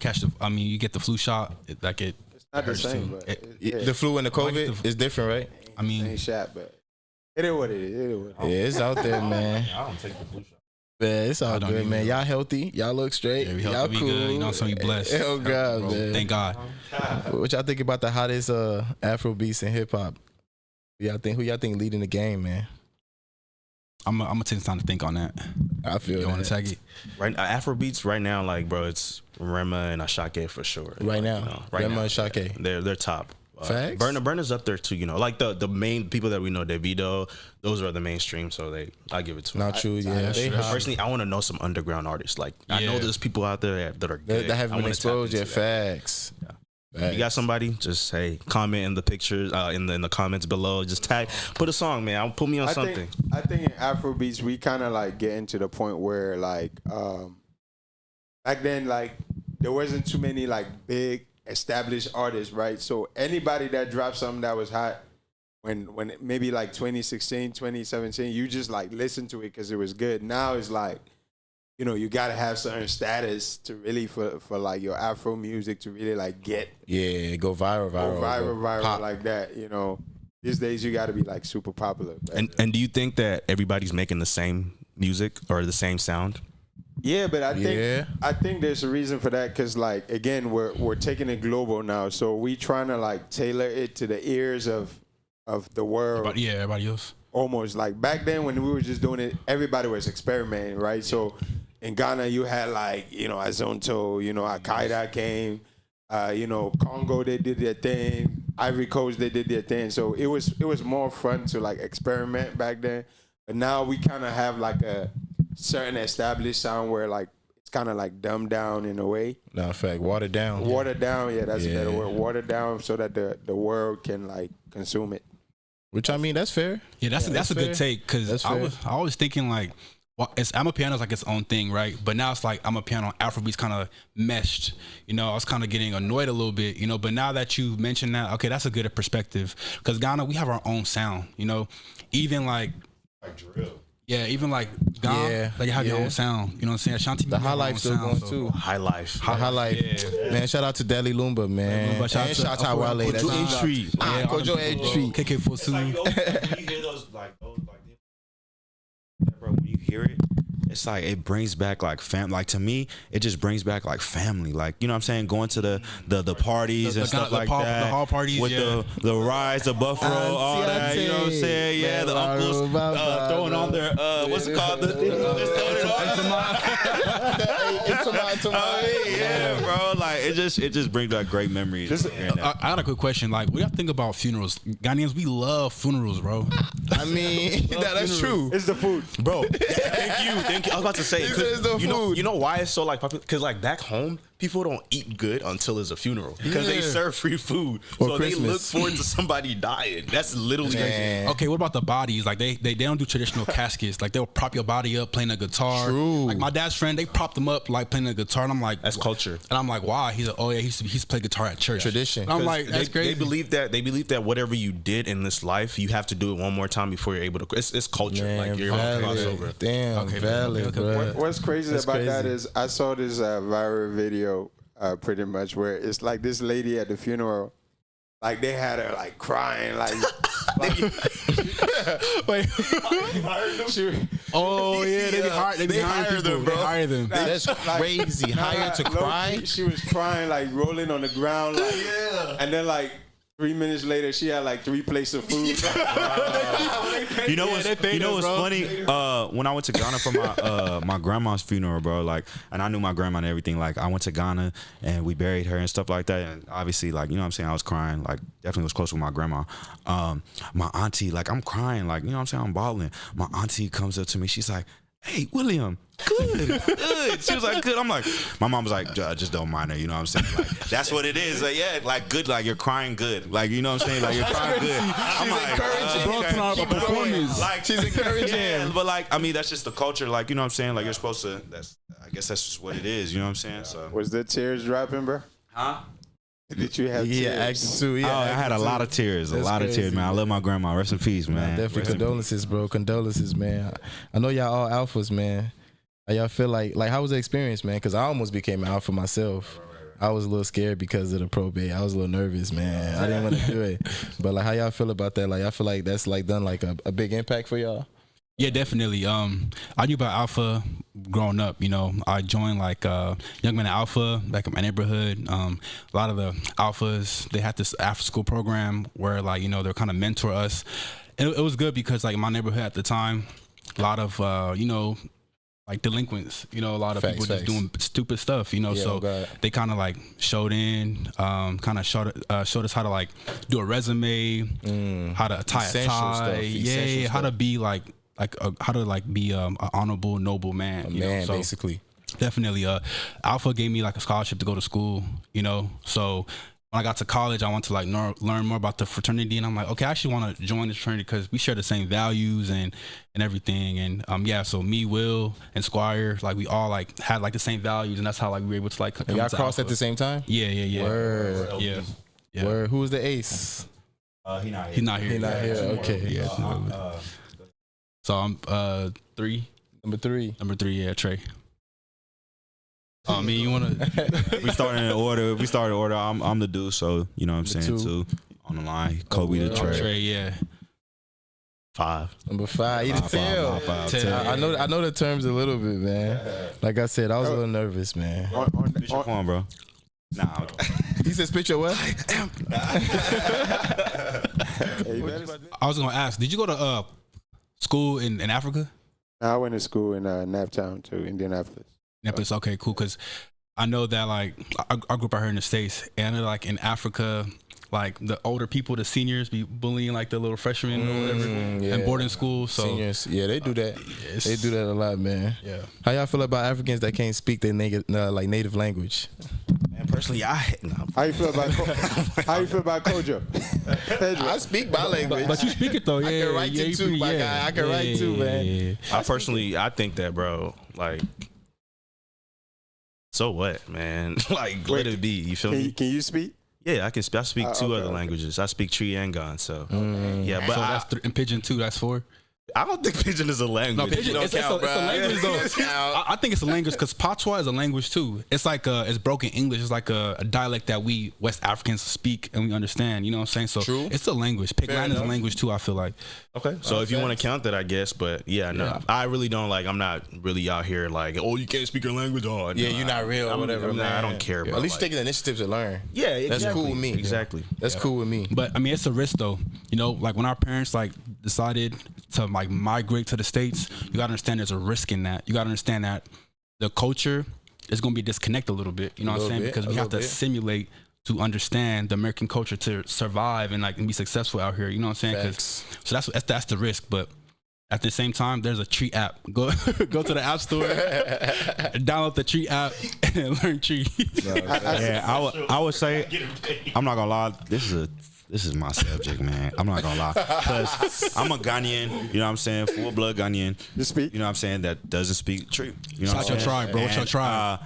E: you get the flu shot.
C: It's not the same, but
A: the flu and the COVID is different, right?
C: I mean, same shot, but it is what it is.
A: Yeah, it's out there, man.
B: I don't take the flu shot.
A: Man, it's all good, man. Y'all healthy. Y'all look straight.
E: Yeah,
A: y'all cool.
E: Good. You know, so we blessed.
A: Oh God, bro. Man.
E: Thank God.
A: What y'all think about the hottest Afro beats in hip hop? Who y'all think leading the game, man?
E: I'm gonna take some time to think on that.
A: I feel
E: you want to tag it
F: right? Afro beats right now, like bro, it's Rema and Ashake for sure.
A: Right now,
F: you know,
A: Rema and Ashake,
F: they're top.
A: Facts.
F: Burna's up there too. You know, like the main people that we know, Davido, those are the mainstream. So I give it to them.
A: Not true, yeah.
F: Personally, I want to know some underground artists. Like I know there's people out there that are good.
A: That haven't been exposed yet. Facts.
F: Yeah. You got somebody? Just comment in the pictures, in the comments below. Just put a song, man. Put me on something.
C: I think in Afrobeats we kind of like getting to the point where like back then like there wasn't too many like big established artists, right? So anybody that dropped something that was hot when maybe like 2016, 2017, you just like listen to it because it was good. Now it's like, you know, you gotta have certain status to really for like your Afro music to really like get
A: go viral
C: pop. Like that. You know, these days you gotta be like super popular.
F: And do you think that everybody's making the same music or the same sound?
C: Yeah, but I think there's a reason for that because like again we're taking it global now, so we trying to like tailor it to the ears of of the world.
E: But yeah, everybody else.
C: Almost like back then when we were just doing it, everybody was experimenting, right? So in Ghana, you had like, Azonto, Al-Qaeda came, Congo, they did their thing. Ivory Coast, they did their thing. So it was more fun to like experiment back then. But now we kind of have like a certain established sound where like it's kind of like dumbed down in a way.
A: No, in fact, watered down.
C: Watered down, yeah, that's a better word. Watered down so that the world can like consume it.
A: Which I mean, that's fair.
E: Yeah, that's a good take because I was thinking like, well, Amapiano is like its own thing, right? But now it's like Amapiano, Afrobeats kind of meshed. I was kind of getting annoyed a little bit, But now that you mentioned that, okay, that's a good perspective because Ghana, we have our own sound, Even like
B: drill.
E: Yeah, even like Ghana, like you have your own sound. You know what I'm saying? Ashanti,
A: the High Life still going too.
F: High Life.
A: High Life. Yeah. Man, shout out to Deli Lumba, man.
E: Lumba,
A: and shout out Wale.
E: Kojo Entry.
A: Kojo Entry.
E: KK Fosu.
B: When you hear those, bro, when you hear it, it's like it brings back like like to me it just brings back like family, like you know what I'm saying, going to the parties and stuff like that,
E: the hall parties
B: with the rides, the buffalo, all that, you know what I'm saying, yeah, the uncles throwing on their what's it called, yeah, bro, like it just brings back great memories.
E: I got a quick question, like what do y'all think about funerals? Ghanaians, we love funerals, bro.
A: I mean, that's true.
C: It's the food,
F: bro. Thank you. I was about to say, you know why it's so like popular? Because like back home, people don't eat good until it's a funeral because they serve free food, so
A: Christmas.
F: They look forward to somebody dying. That's literally
E: okay. What about the bodies? Like they don't do traditional caskets. Like they'll prop your body up playing a guitar.
A: True.
E: Like my dad's friend, they propped him up like playing a guitar, and I'm like,
F: that's culture.
E: And I'm like, why? He's like, oh yeah, he's played guitar at church.
A: Tradition.
E: And I'm like, that's crazy.
F: They believe that whatever you did in this life, you have to do it one more time before you're able to. It's culture.
A: Man,
F: like you're able to cross over.
A: Damn, okay, valid, bro.
C: What's crazy about that is I saw this viral video pretty much where it's like this lady at the funeral, like they had her like crying, like
E: wait.
C: Oh
E: yeah, they hire them, bro. They hire them.
A: That's crazy. Hired to cry.
C: She was crying, like rolling on the ground, like, and then like 3 minutes later, she had like 3 plates of food.
B: You know what's funny? When I went to Ghana for my grandma's funeral, bro, like, and I knew my grandma and everything. Like, I went to Ghana and we buried her and stuff like that. And obviously, like, you know what I'm saying, I was crying. Like, definitely was close with my grandma. My auntie, like, I'm crying. Like, you know what I'm saying, I'm bawling. My auntie comes up to me. She's like, "Hey, William, good." She was like, "Good." I'm like, my mom was like, "Just don't mind her." You know what I'm saying? Like, that's what it is. Like, yeah, like good. Like you're crying good. Like, you know what I'm saying? Like you're crying good. I'm like,
A: encouraging. Performance.
B: Like she's encouraging. Yeah, but like, I mean, that's just the culture. Like, you know what I'm saying? Like you're supposed to. I guess that's just what it is. You know what I'm saying? So
C: was there tears dropping, bro?
B: Huh?
C: Did you have tears?
A: Yeah, actually too. Yeah,
B: I had a lot of tears.
A: That's
B: a lot of tears, man. I love my grandma. Rest in peace, man.
A: Definitely condolences, bro. Condolences, man. I know y'all all alphas, man. How y'all feel like how was the experience, man? Because I almost became an alpha myself. I was a little scared because of the probate. I was a little nervous, man. I didn't want to do it. But like, how y'all feel about that? Like, I feel like that's like done like a big impact for y'all.
E: Yeah, definitely. I knew about Alpha growing up. You know, I joined like Young Men Alpha, like in my neighborhood. A lot of the alphas, they had this after school program where like, you know, they're kind of mentor us. And it was good because like in my neighborhood at the time, a lot of you know, like delinquents, you know, a lot of people just doing stupid stuff, you know, so they kind of like showed showed us how to like do a resume, how to tie a tie, how to be how to like be an honorable, noble man, you know? So
A: basically.
E: Definitely, Alpha gave me like a scholarship to go to school, you know, so when I got to college, I wanted to like learn more about the fraternity, and I'm like, okay, I actually want to join this fraternity because we share the same values and everything, and so me, Will, and Squire, like we all like had like the same values, and that's how like we were able to like come
A: y'all
E: to
A: crossed
E: Alpha.
A: at the same time.
E: Yeah.
A: Word.
E: Yeah.
A: Word. Who was the ace?
B: He's not here.
E: He's not here.
A: Okay.
E: Yeah. So I'm 3.
A: Number 3.
E: Yeah, Trey. I mean, you wanna?
B: We started in order. I'm the dude, so you know what I'm saying. 2 on the line. Kobe the Trey.
E: Yeah.
B: 5.
A: Number 5. You can tell. I know the terms a little bit, man. Like I said, I was a little nervous, man.
B: What's your phone, bro? Nah.
A: He said, "Spit your what?"
E: I was gonna ask, did you go to school in Africa?
C: I went to school in Naptown too, Indianapolis.
E: Indianapolis, okay, cool. Because I know that like I grew up out here in the States, and I know, like in Africa, like the older people, the seniors, be bullying like the little freshmen or whatever in boarding school. So
A: seniors, yeah, they do that. They do that a lot, man.
E: Yeah.
A: How y'all feel about Africans that can't speak their native language?
F: Man, personally,
C: How you feel about Kojo?
A: I speak my language,
E: but you speak it though. Yeah,
A: I can write it too, my guy. I can write too, man.
F: I think that, bro, like, so what, man? Like, let it be. You feel me?
C: Can you speak?
F: Yeah, I speak two other languages. I speak Tree and Gon, so yeah. But
E: so that's and Pidgin too. That's 4.
F: I don't think Pidgin is a language.
E: No, Pidgin, it's a language though. I think it's a language because Patois is a language too. It's like it's broken English. It's like a dialect that we West Africans speak and we understand. You know what I'm saying? So
A: True.
E: It's a language. Pigline is a language too, I feel like.
F: Okay. So if you want to count that, I guess. But yeah, no, I really don't like. I'm not really out here like, oh, you can't speak your language. Oh,
A: Yeah, you're not real or whatever.
F: I don't care. About,
A: at least take the initiative to learn.
F: Yeah, exactly.
A: That's cool with me.
F: Exactly.
A: That's cool with me.
E: But I mean, it's a risk though. You know, like when our parents like decided to like migrate to the States, you gotta understand there's a risk in that. You gotta understand that the culture is gonna be disconnected a little bit. You know what I'm saying? Because we have to assimilate to understand the American culture to survive and like and be successful out here. You know what I'm saying? So that's the risk. But at the same time, there's a Tree app. Go to the app store, download the Tree app, and learn Tree.
B: Yeah, I would say, I'm not gonna lie. This is my subject, man. I'm not gonna lie, because I'm a Ghanaian. You know what I'm saying? Full blood Ghanaian.
C: You speak?
B: You know what I'm saying? That doesn't speak Tree. You know
E: What's your tribe, bro? What's your tribe?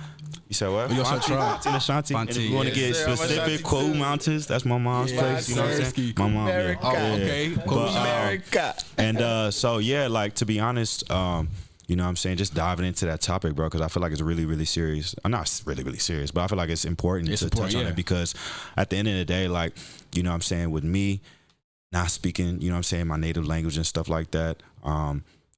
B: You said what?
E: What's your tribe?
B: Ashanti. And if you want to get specific, Quo Mountains. That's my mom's place. You know what I'm saying? My mom.
A: America.
E: Oh, okay. Cool.
A: America.
B: And so yeah, like to be honest, you know what I'm saying, just diving into that topic, bro, because I feel like it's really, really serious. I'm not really, really serious, but I feel like it's important to touch on it, because at the end of the day, like, you know what I'm saying, with me not speaking, you know what I'm saying, my native language and stuff like that,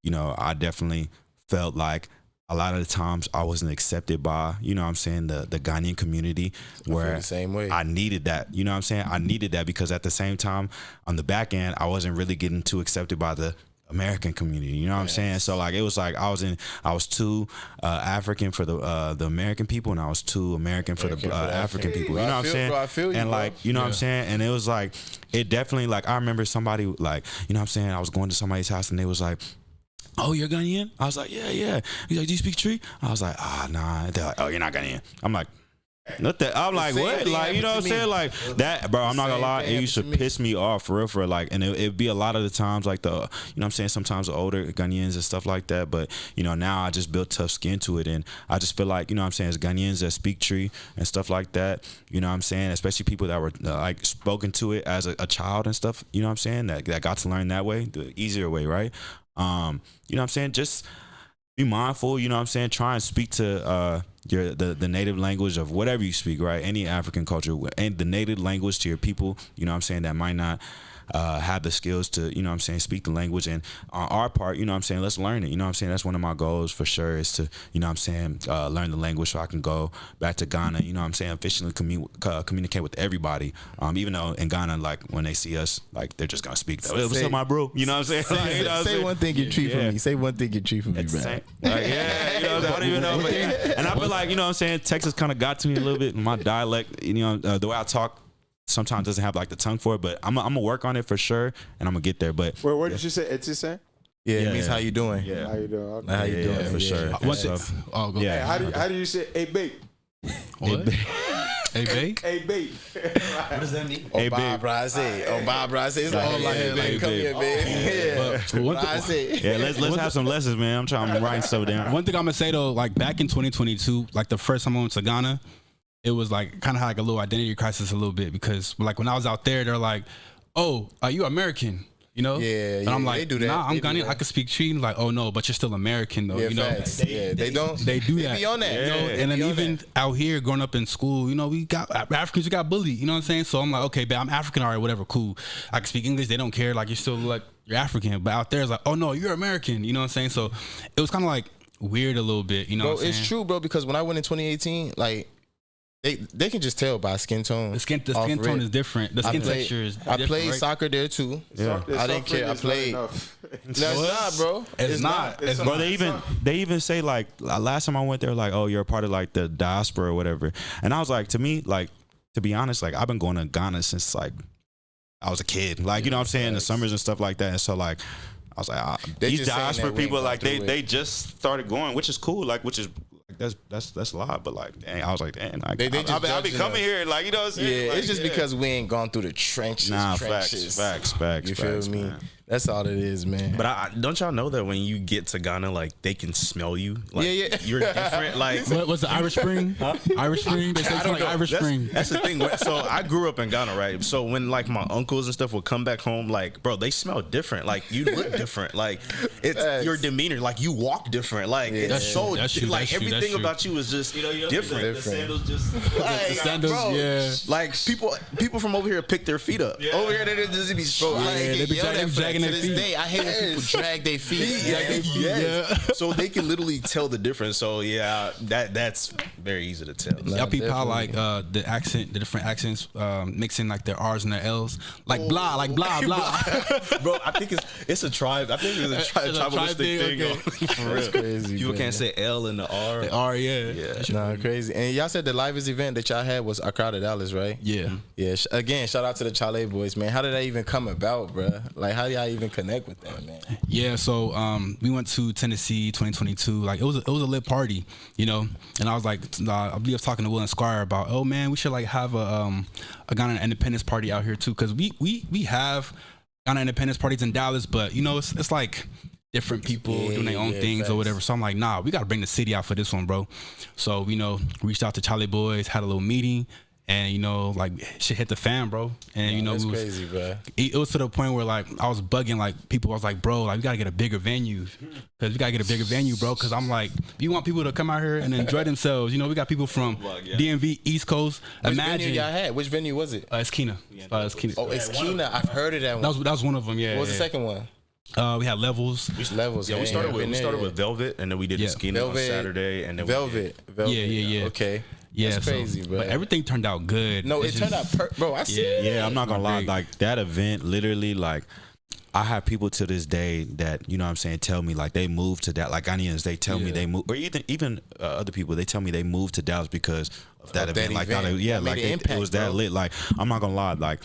B: you know, I definitely felt like a lot of the times I wasn't accepted by, you know what I'm saying, the Ghanaian community, where
A: the same way.
B: I needed that, you know what I'm saying? I needed that because at the same time, on the back end, I wasn't really getting too accepted by the American community, you know what I'm saying? So like it was like I was too African for the American people, and I was too American for the African people. You know what I'm saying?
A: Bro, I feel you,
B: and like, you know what I'm saying? And it was like, it definitely, like, I remember somebody, like, you know what I'm saying, I was going to somebody's house and they was like, oh, you're Ghanaian? I was like, yeah. He's like, do you speak Tree? I was like, nah. They're like, oh, you're not Ghanaian. I'm like, not that. I'm like, what? Like, you know what I'm saying? Like that, bro. I'm not gonna lie. It used to piss me off for real. Like, and it'd be a lot of the times, like you know what I'm saying? Sometimes the older Ghanaians and stuff like that. But, you know, now I just built tough skin to it. And I just feel like, you know what I'm saying, as Ghanaians that speak Tree and stuff like that, you know what I'm saying? Especially people that were like spoken to it as a child and stuff, you know what I'm saying? That got to learn that way, the easier way, right? You know what I'm saying? Just be mindful, you know what I'm saying? Try and speak to the native language of whatever you speak, right? Any African culture, and the native language to your people, you know what I'm saying, that might not have the skills to, you know what I'm saying, speak the language. And on our part, you know what I'm saying, let's learn it. You know what I'm saying? That's one of my goals for sure, is to, you know what I'm saying, learn the language so I can go back to Ghana, you know what I'm saying, efficiently communicate with everybody. Even though in Ghana, like, when they see us, like, they're just gonna speak that. What's up, my bro? You know what I'm saying?
A: Say one thing you treat for me. Say one thing you treat for me, bro.
B: Like, yeah, you know, I don't even know. But, and I feel like, you know what I'm saying, Texas kind of got to me a little bit. My dialect, you know, the way I talk sometimes doesn't have like the tongue for it, but I'm gonna work on it for sure, and I'm gonna get there. But
C: well, what did you say? It's just saying?
A: Yeah, it means how you doing.
B: Yeah,
C: how you doing? Okay.
A: How you doing
B: for sure.
E: Oh, go
C: ahead. Hey, how do you say, hey, babe?
E: What? Hey, babe?
C: Hey, babe.
F: What does that mean?
A: Oh, hey, Bob Brazil. Oh, Bob Brazil. It's like, like, come here, babe.
B: Yeah, let's have some lessons, man. I'm trying to write stuff down.
E: One thing I'm gonna say though, like back in 2022, like the first time I went to Ghana, it was like kind of like a little identity crisis a little bit, because like when I was out there, they're like, oh, are you American? You know?
A: Yeah,
E: and I'm like,
A: they do that.
E: Nah, I'm Ghanaian. I can speak Tree. Like, oh no, but you're still American though.
A: Yeah,
E: you know?
A: They don't.
E: They do that.
A: They be on that.
E: You know?
A: Yeah,
E: and then even out here, growing up in school, you know, we got Africans. We got bullied. You know what I'm saying? So I'm like, okay, but I'm African. All right, whatever, cool. I can speak English. They don't care. Like, you're still like, you're African. But out there, it's like, oh no, you're American. You know what I'm saying? So it was kind of like weird a little bit. You know,
A: bro,
E: what I'm saying?
A: It's true, bro. Because when I went in 2018, like, they can just tell by skin tone.
E: The skin tone is different. The skin texture is different.
A: I played
E: right?
A: soccer there too.
B: Yeah.
A: I didn't care. I played. No, it's not, bro.
E: It's not.
B: Bro, they even say like last time I went there, like, oh, you're a part of like the diaspora or whatever. And I was like, to me, like, to be honest, like I've been going to Ghana since like I was a kid. Like, you know what I'm saying? The summers and stuff like that. And so like I was like, these diaspora people, like they just started going, which is cool. Like, which is that's a lot, but like, dang, I was like, dang, like, I'll be coming here, like, you know what I'm saying?
A: Yeah,
B: like,
A: it's just because we ain't gone through the trenches.
B: Nah,
A: trenches.
B: Facts.
A: You feel me?
B: Man.
A: That's all it is, man.
F: But don't y'all know that when you get to Ghana, like they can smell you? Like,
A: yeah.
F: You're different. Like,
E: what's the Irish Spring? Irish Spring? They say something like Irish Spring.
F: That's the thing. So I grew up in Ghana, right? So when like my uncles and stuff would come back home, like, bro, they smell different. Like you look different. Like it's your demeanor. Like you walk different. Like it's so like everything about you is just different.
B: The sandals just
F: like,
E: sandals,
F: bro,
E: yeah.
F: Like people from over here pick their feet up. Yeah. Over here they just be so.
E: They be dragging their feet.
A: I hate when people drag their feet.
F: Yeah. So they can literally tell the difference. So yeah, that's very easy to tell.
E: Y'all people how like the different accents mixing like their R's and their L's, like blah, blah.
F: Bro, I think it's a tribe. I think it's a tribalistic thing.
E: Okay.
F: For real.
A: That's crazy.
F: People
A: man.
F: can't say L and the R.
E: The R, yeah.
A: Nah, crazy. And y'all said the livest event that y'all had was Accra to Dallas, right?
E: Yeah.
A: Yeah. Again, shout out to the Chale boys, man. How did that even come about, bro? Like, how do y'all even connect with that, man?
E: Yeah, so we went to Tennessee 2022. Like it was a lit party, you know. And I was like, I believe I was talking to Will and Squire about, oh man, we should like have a Ghana Independence party out here too, because we have Ghana Independence parties in Dallas, but you know it's like different people doing their own things or whatever. So I'm like, nah, we got to bring the city out for this one, bro. So reached out to Chale boys, had a little meeting. And like shit hit the fan, bro. And
A: that's crazy, bro.
E: It was to the point where like I was bugging like people. I was like, bro, like we gotta get a bigger venue, bro. Because I'm like, you want people to come out here and enjoy themselves. We got people from DMV, East Coast.
A: Which venue y'all had? Which venue was it?
E: It's Kina. It's Kina.
A: Oh, it's Kina. I've heard of that one.
E: That was one of them. Yeah.
A: What was the second one?
E: We had Levels.
A: Which Levels?
F: Yeah, we started with Velvet, and then we did the Skinny on Saturday, and then
A: Velvet.
E: Yeah.
A: Okay.
E: Yeah,
A: that's crazy, bro.
E: But everything turned out good.
A: No, it turned out, bro. I see.
B: Yeah, I'm not gonna lie. Like that event, literally, like I have people to this day that you know what I'm saying tell me like they moved to that. Like Ghanaians, they tell me they moved, or even other people, they tell me they moved to Dallas because of that event. Like that, like it was that lit. Like I'm not gonna lie, like.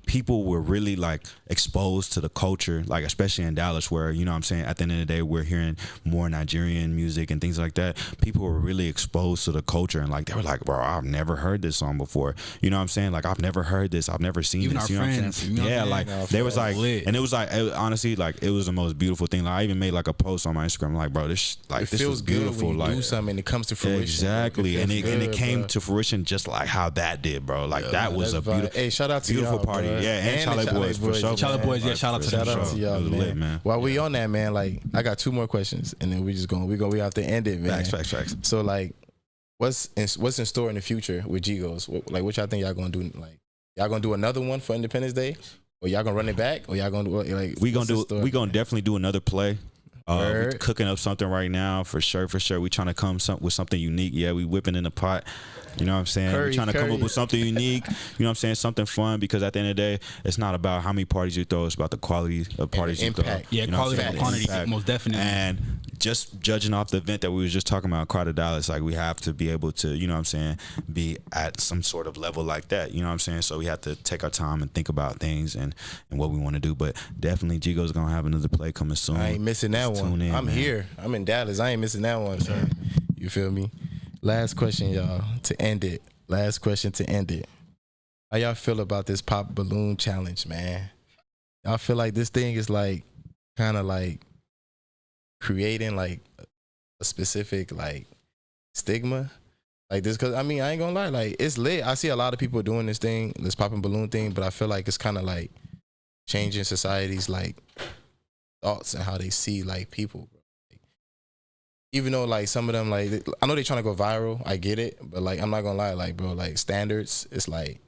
B: People were really like exposed to the culture, like especially in Dallas, where you know what I'm saying at the end of the day we're hearing more Nigerian music and things like that. People were really exposed to the culture, and like they were like, bro, I've never heard this song before. You know what I'm saying? Like I've never heard this, I've never seen
E: even
B: this.
E: Our
B: you know
E: friends,
B: what I'm saying?
E: you know
B: Yeah,
E: what
B: like they was like, and it was like honestly, like it was the most beautiful thing. Like I even made like a post on my Instagram, like, bro, this
A: feels
B: was beautiful.
A: When you
B: like
A: do something and it comes to fruition.
B: Exactly, and it came to fruition just like how that did, bro. Like that was a beautiful,
A: shout out to
B: beautiful
A: y'all,
B: party.
A: Bro.
B: Yeah, and Chale boys for sure.
E: Chale boys, yeah, shout out to them.
A: Shout out to y'all, man. While we on that, man, like I got two more questions, and then we have to end it, man.
B: Facts.
A: So like, what's in store in the future with GHigos? What y'all think y'all gonna do? Like, y'all gonna do another one for Independence Day, or y'all gonna run it back, or y'all gonna do like?
B: We gonna definitely do another play. We're cooking up something right now for sure. We trying to come with something unique. Yeah, we whipping in the pot. You know what I'm saying? We're trying to come up with something unique. You know what I'm saying? Something fun, because at the end of the day, it's not about how many parties you throw. It's about the quality of parties you throw.
E: Yeah, quality and quantity, most definitely.
B: And just judging off the event that we was just talking about, Accra to Dallas, like we have to be able to, you know what I'm saying, be at some sort of level like that. You know what I'm saying? So we have to take our time and think about things and what we want to do. But definitely GHigos gonna have another play coming soon.
A: I ain't missing that one. I'm here. I'm in Dallas. I ain't missing that one. So you feel me? Last question, y'all, to end it. How y'all feel about this pop balloon challenge, man? Y'all feel like this thing is like kind of like creating like a specific like stigma like this? Because I mean, I ain't gonna lie, like it's lit. I see a lot of people doing this thing, this popping balloon thing, but I feel like it's kind of like changing society's like thoughts and how they see like people, bro. Even though like some of them, like I know they trying to go viral, I get it, but like I'm not gonna lie, like bro, like standards, it's like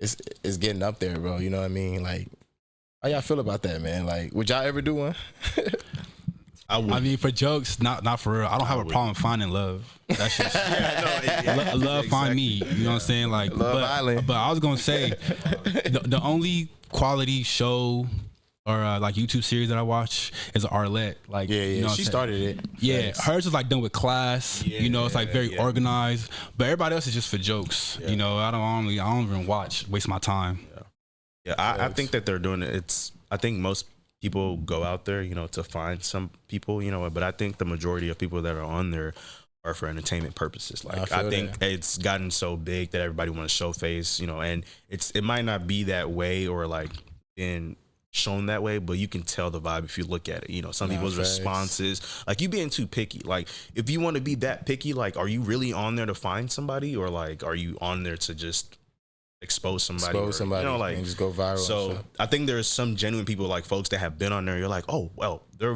A: it's getting up there, bro. You know what I mean? Like how y'all feel about that, man? Like would y'all ever do one?
E: I mean, for jokes, not for real. I don't have a problem finding love. That's just love find me. You know what I'm saying? Like,
A: Love Island.
E: But I was gonna say the only quality show or like YouTube series that I watch is Arlette. Like, you know
A: she started it.
E: Yeah, hers is like done with class. You know, it's like very organized. But everybody else is just for jokes. You know, I don't even waste my time.
F: Yeah, I think that they're doing it. I think most people go out there, you know, to find some people, you know, but I think the majority of people that are on there are for entertainment purposes. Like, I think it's gotten so big that everybody wants to show face, you know, and it might not be that way or like been shown that way, but you can tell the vibe if you look at it. You know, some people's responses, like, you being too picky. Like, if you want to be that picky, like, are you really on there to find somebody, or like, are you on there to just expose somebody, you know, like,
A: and just go viral?
F: So I think there's some genuine people, like folks that have been on there. You're like, oh well, they're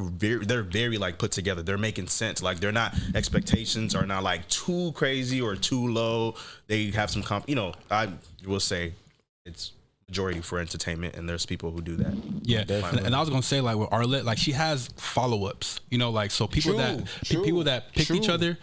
F: very like put together. They're making sense. Like, they're not, expectations are not like too crazy or too low. They have some you know, I will say it's majority for entertainment, and there's people who do that.
E: Yeah, and I was gonna say, like, with Arlette, like, she has follow-ups, you know, like, so people that pick each other,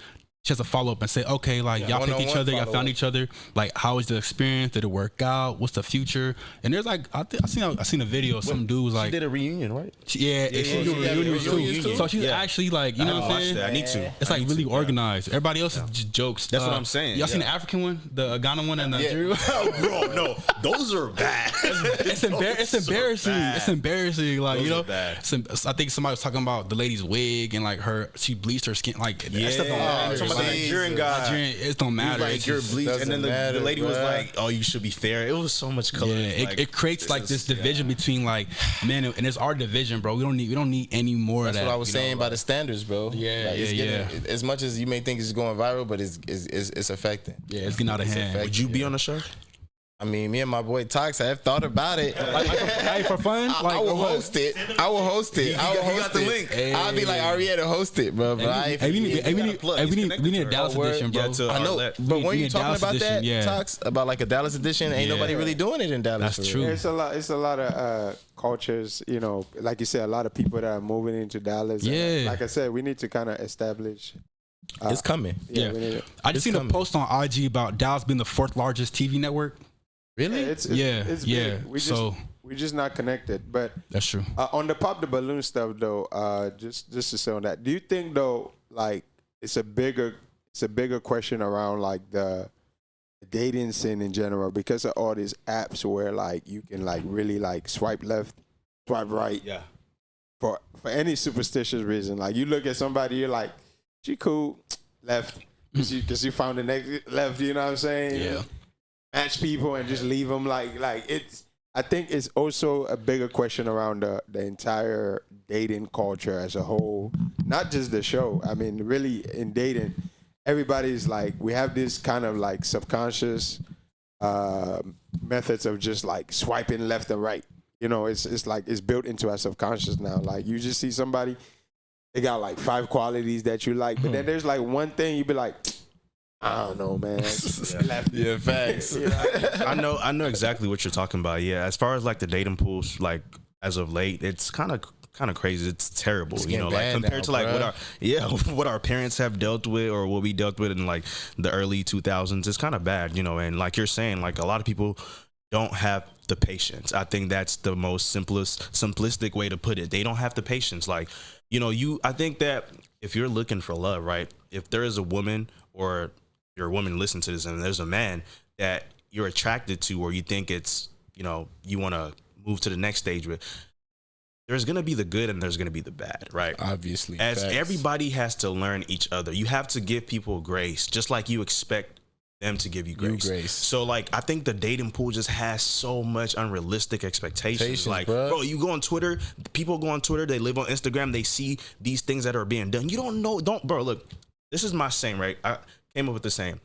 E: she has a follow up and say, okay, like, y'all picked each other, y'all found each other. Like, how was the experience? Did it work out? What's the future? And there's like, I seen a video of some dude was like,
F: she did a reunion, right?
E: She did a reunion too. So she's actually like, you know what I'm saying?
F: I need to.
E: It's like really organized. Everybody else is just jokes.
F: That's what I'm saying.
E: Y'all seen the African one, the Ghana one, and the Nigeria?
F: Bro, no, those are bad.
E: It's embarrassing. It's embarrassing. Like, you know, I think somebody was talking about the lady's wig and like she bleached her skin. Like, that stuff don't matter.
F: The Nigerian guy,
E: it don't matter.
F: Like, you're bleached, and then the lady was like, "Oh, you should be fair." It was so much color.
E: Yeah,
F: like,
E: it creates like this division between like men, and it's our division, bro. We don't need any more of that.
A: That's what I was saying by the standards, bro.
E: Yeah,
A: like, as much as you may think it's going viral, but it's affecting.
E: Yeah, it's getting out of hand.
F: Would you be on the show?
A: I mean, me and my boy Tox have thought about it.
E: Like for fun?
A: I will host it. He got the link. I'll be like Arietta to host it, bro. But
E: we need a Dallas edition, bro.
F: I know,
A: but when you talking about that, Tox, about like a Dallas edition, ain't nobody really doing it in Dallas.
E: That's true.
C: It's a lot of cultures, you know, like you said, a lot of people that are moving into Dallas.
E: Yeah.
C: And like I said, we need to kind of establish.
A: It's coming.
E: Yeah. I just seen a post on IG about Dallas being the 4th largest TV network.
A: Really?
C: It's
E: big.
C: We're just not connected. But
E: that's true.
C: On the pop the balloon stuff though, just to say on that, do you think though, like, it's a bigger question around like the dating scene in general, because of all these apps where like you can like really like swipe left, swipe right, for any superstitious reason. Like, you look at somebody, you're like, she cool, left, because you found the next left. You know what I'm saying?
E: Yeah.
C: Match people and just leave them like it's. I think it's also a bigger question around the entire dating culture as a whole, not just the show. I mean, really in dating, everybody's like, we have this kind of like subconscious methods of just like swiping left and right. You know, it's like it's built into our subconscious now. Like, you just see somebody, they got like 5 qualities that you like, but then there's like one thing you be like, I don't know, man.
A: Yeah, facts.
C: You know?
F: I know exactly what you're talking about. Yeah, as far as like the dating pools, like as of late, it's kind of crazy. It's terrible, you know, like compared to like what our parents have dealt with or what we dealt with in like the early 2000s. It's kind of bad, you know. And like you're saying, like a lot of people don't have the patience. I think that's the most simplistic way to put it. They don't have the patience. Like, you know, I think that if you're looking for love, right? If there is a woman, or you're a woman, listen to this, and there's a man that you're attracted to, or you think it's, you know, you want to move to the next stage with, there's going to be the good and there's going to be the bad, right?
A: Obviously.
F: As everybody has to learn each other. You have to give people grace, just like you expect them to give you grace. So like, I think the dating pool just has so much unrealistic expectations. Like, bro, you go on Twitter, people go on Twitter, they live on Instagram, they see these things that are being done. You bro, look, this is my saying, right? I came up with the saying.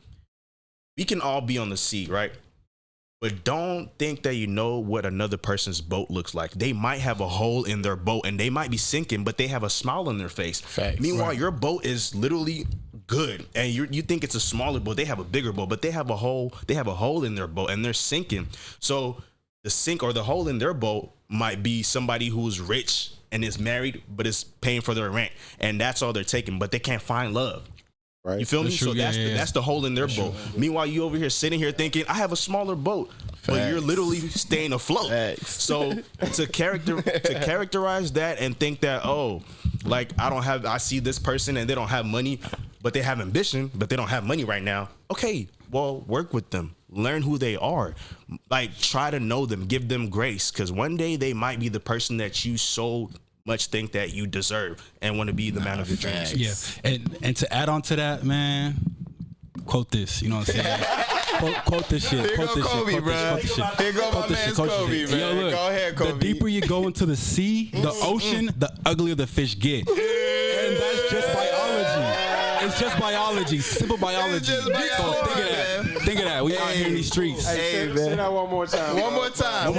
F: We can all be on the sea, right? But don't think that you know what another person's boat looks like. They might have a hole in their boat and they might be sinking, but they have a smile on their face.
A: Facts.
F: Meanwhile, your boat is literally good, and you think it's a smaller boat. They have a bigger boat, but they have a hole in their boat and they're sinking. So the sink or the hole in their boat might be somebody who's rich and is married, but is paying for their rent, and that's all they're taking. But they can't find love. Right. You feel me? So that's the hole in their boat. Meanwhile, you over here sitting here thinking, I have a smaller boat, but you're literally staying afloat. So to characterize that and think that, oh, like I see this person and they don't have money, but they have ambition, but they don't have money right now. Okay, well, work with them. Learn who they are. Like, try to know them. Give them grace, because one day they might be the person that you so much think that you deserve and want to be the man of your dreams.
E: Yeah, and to add on to that, man, quote this. You know what I'm saying? quote this shit.
A: Here
E: Quote
A: go
E: this
A: Kobe,
E: shit.
A: bro. Here go my man Kobe, man.
E: Yo, look,
A: go ahead, Kobe.
E: The deeper you go into the sea, the ocean, the uglier the fish get. And that's just biology. It's just biology, simple biology. So think of that. Think of that. We out here in these streets.
C: Hey, say that one more time.
A: One more time.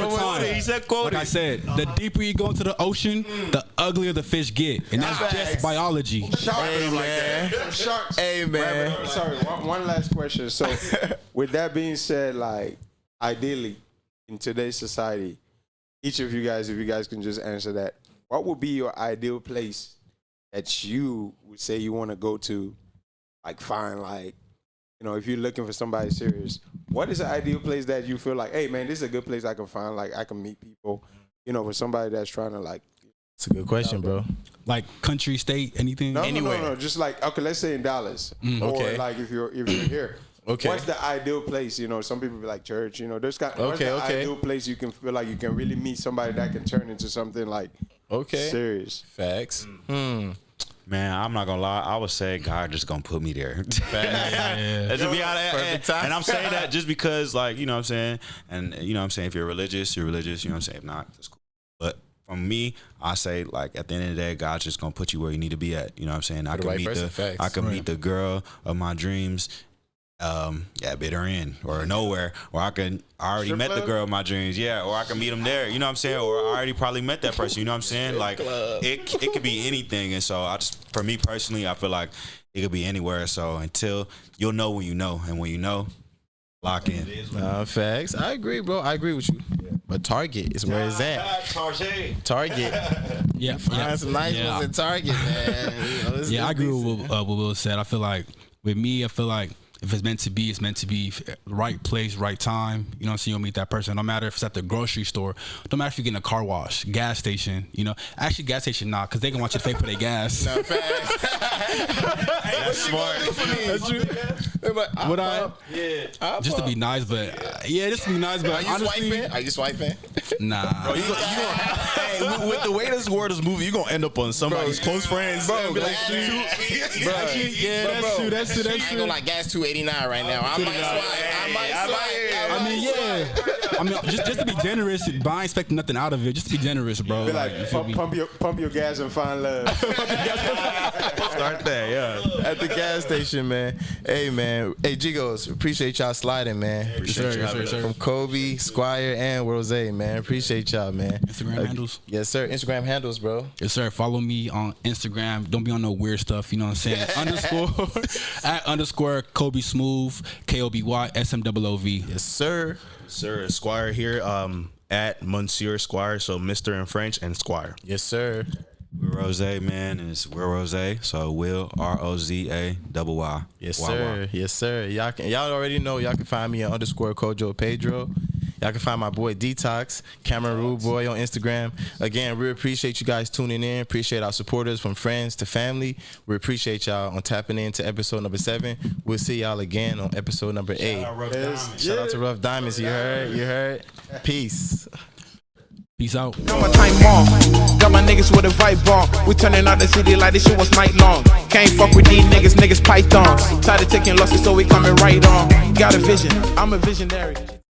B: He said, quote.
E: Like I said, the deeper you go into the ocean, the uglier the fish get, and that's just biology.
C: Hey, man. Sharks.
A: Hey, man.
C: Sorry, one last question. So, with that being said, like, ideally, in today's society, each of you guys, if you guys can just answer that, what would be your ideal place that you would say you want to go to, like, find, like, you know, if you're looking for somebody serious, what is the ideal place that you feel like, hey, man, this is a good place I can find, like, I can meet people, you know, for somebody that's trying to, like.
A: It's a good question, bro.
E: Like country, state, anything?
C: Anywhere. No. Just like, okay, let's say in Dallas.
A: Okay.
C: Or, like, if you're here.
A: Okay.
C: What's the ideal place? You know, some people be like church, you know, what's the ideal place you can feel like you can really meet somebody that can turn into something, like, serious?
A: Facts.
B: Man, I'm not gonna lie. I would say God just gonna put me there. Just be honest.
A: Perfect time.
B: And I'm saying that just because, like, you know what I'm saying? And you know what I'm saying? If you're religious, you're religious. You know what I'm saying? If not, that's cool. But from me, I say, like, at the end of the day, God's just gonna put you where you need to be at. You know what I'm saying? I can meet the girl of my dreams. Bid her in or nowhere, or I already met the girl of my dreams, or I can meet them there, you know what I'm saying, or I already probably met that person, you know what I'm saying, like it could be anything. And so for me personally, I feel like it could be anywhere. So until you'll know when you know, and when you know, lock in.
A: Facts. I agree, bro. I agree with you. But Target is where it's at. Target. Find some nice ones at Target, man. You know,
E: I agree with what Will said. I feel like with me, if it's meant to be, it's meant to be. Right place, right time. You know what I'm saying? You'll meet that person. No matter if it's at the grocery store. No matter if you're getting a car wash, gas station. You know, actually, gas station not, because they can want you to pay for their gas.
A: No, facts. That's smart. That's true.
E: Just to be nice, but just to be nice, but
A: Are you swiping?
E: Nah.
F: Bro, hey, with the way this world is moving, you're gonna end up on somebody's close friends.
A: Bro,
E: that's true.
A: I ain't gonna like gas $2.89 right now. I might swipe.
E: Just to be generous, but I ain't expecting nothing out of it. Just to be generous, bro.
C: Be like, pump your gas and find love.
B: Start there,
A: at the gas station, man. Hey, man. Hey, GHigos, appreciate y'all sliding, man.
B: Appreciate you.
A: From Kobe, Squire, and Rose, man. Appreciate y'all, man.
E: Instagram handles?
A: Yes, sir. Instagram handles, bro.
E: Yes, sir. Follow me on Instagram. Don't be on no weird stuff, you know what I'm saying? @_ Kobe Smooth, KOBY
A: Yes, sir.
F: Sir, Squire here, at Monsieur Squire, so Mr. in French and Squire.
A: Yes, sir.
B: Will Rose, man, and it's Will Rose. So Will ROZAYY.
A: Yes, sir. Yes, sir. Y'all already know. Y'all can find me at _Kojo Pedro. Y'all can find my boy Detox, Cameron Rude Boy on Instagram. Again, we appreciate you guys tuning in. Appreciate our supporters from friends to family. We appreciate y'all on tapping into episode number 7. We'll see y'all again on episode number 8. Shout out to Ruff Diamondz. You heard? Peace.
E: Peace out.
G: Got my time on. Got my niggas with a vibe on. We turning out the city like this shit was night long. Can't fuck with these niggas pythons. Tired of taking losses, so we coming right on. Got a vision, I'm a visionary.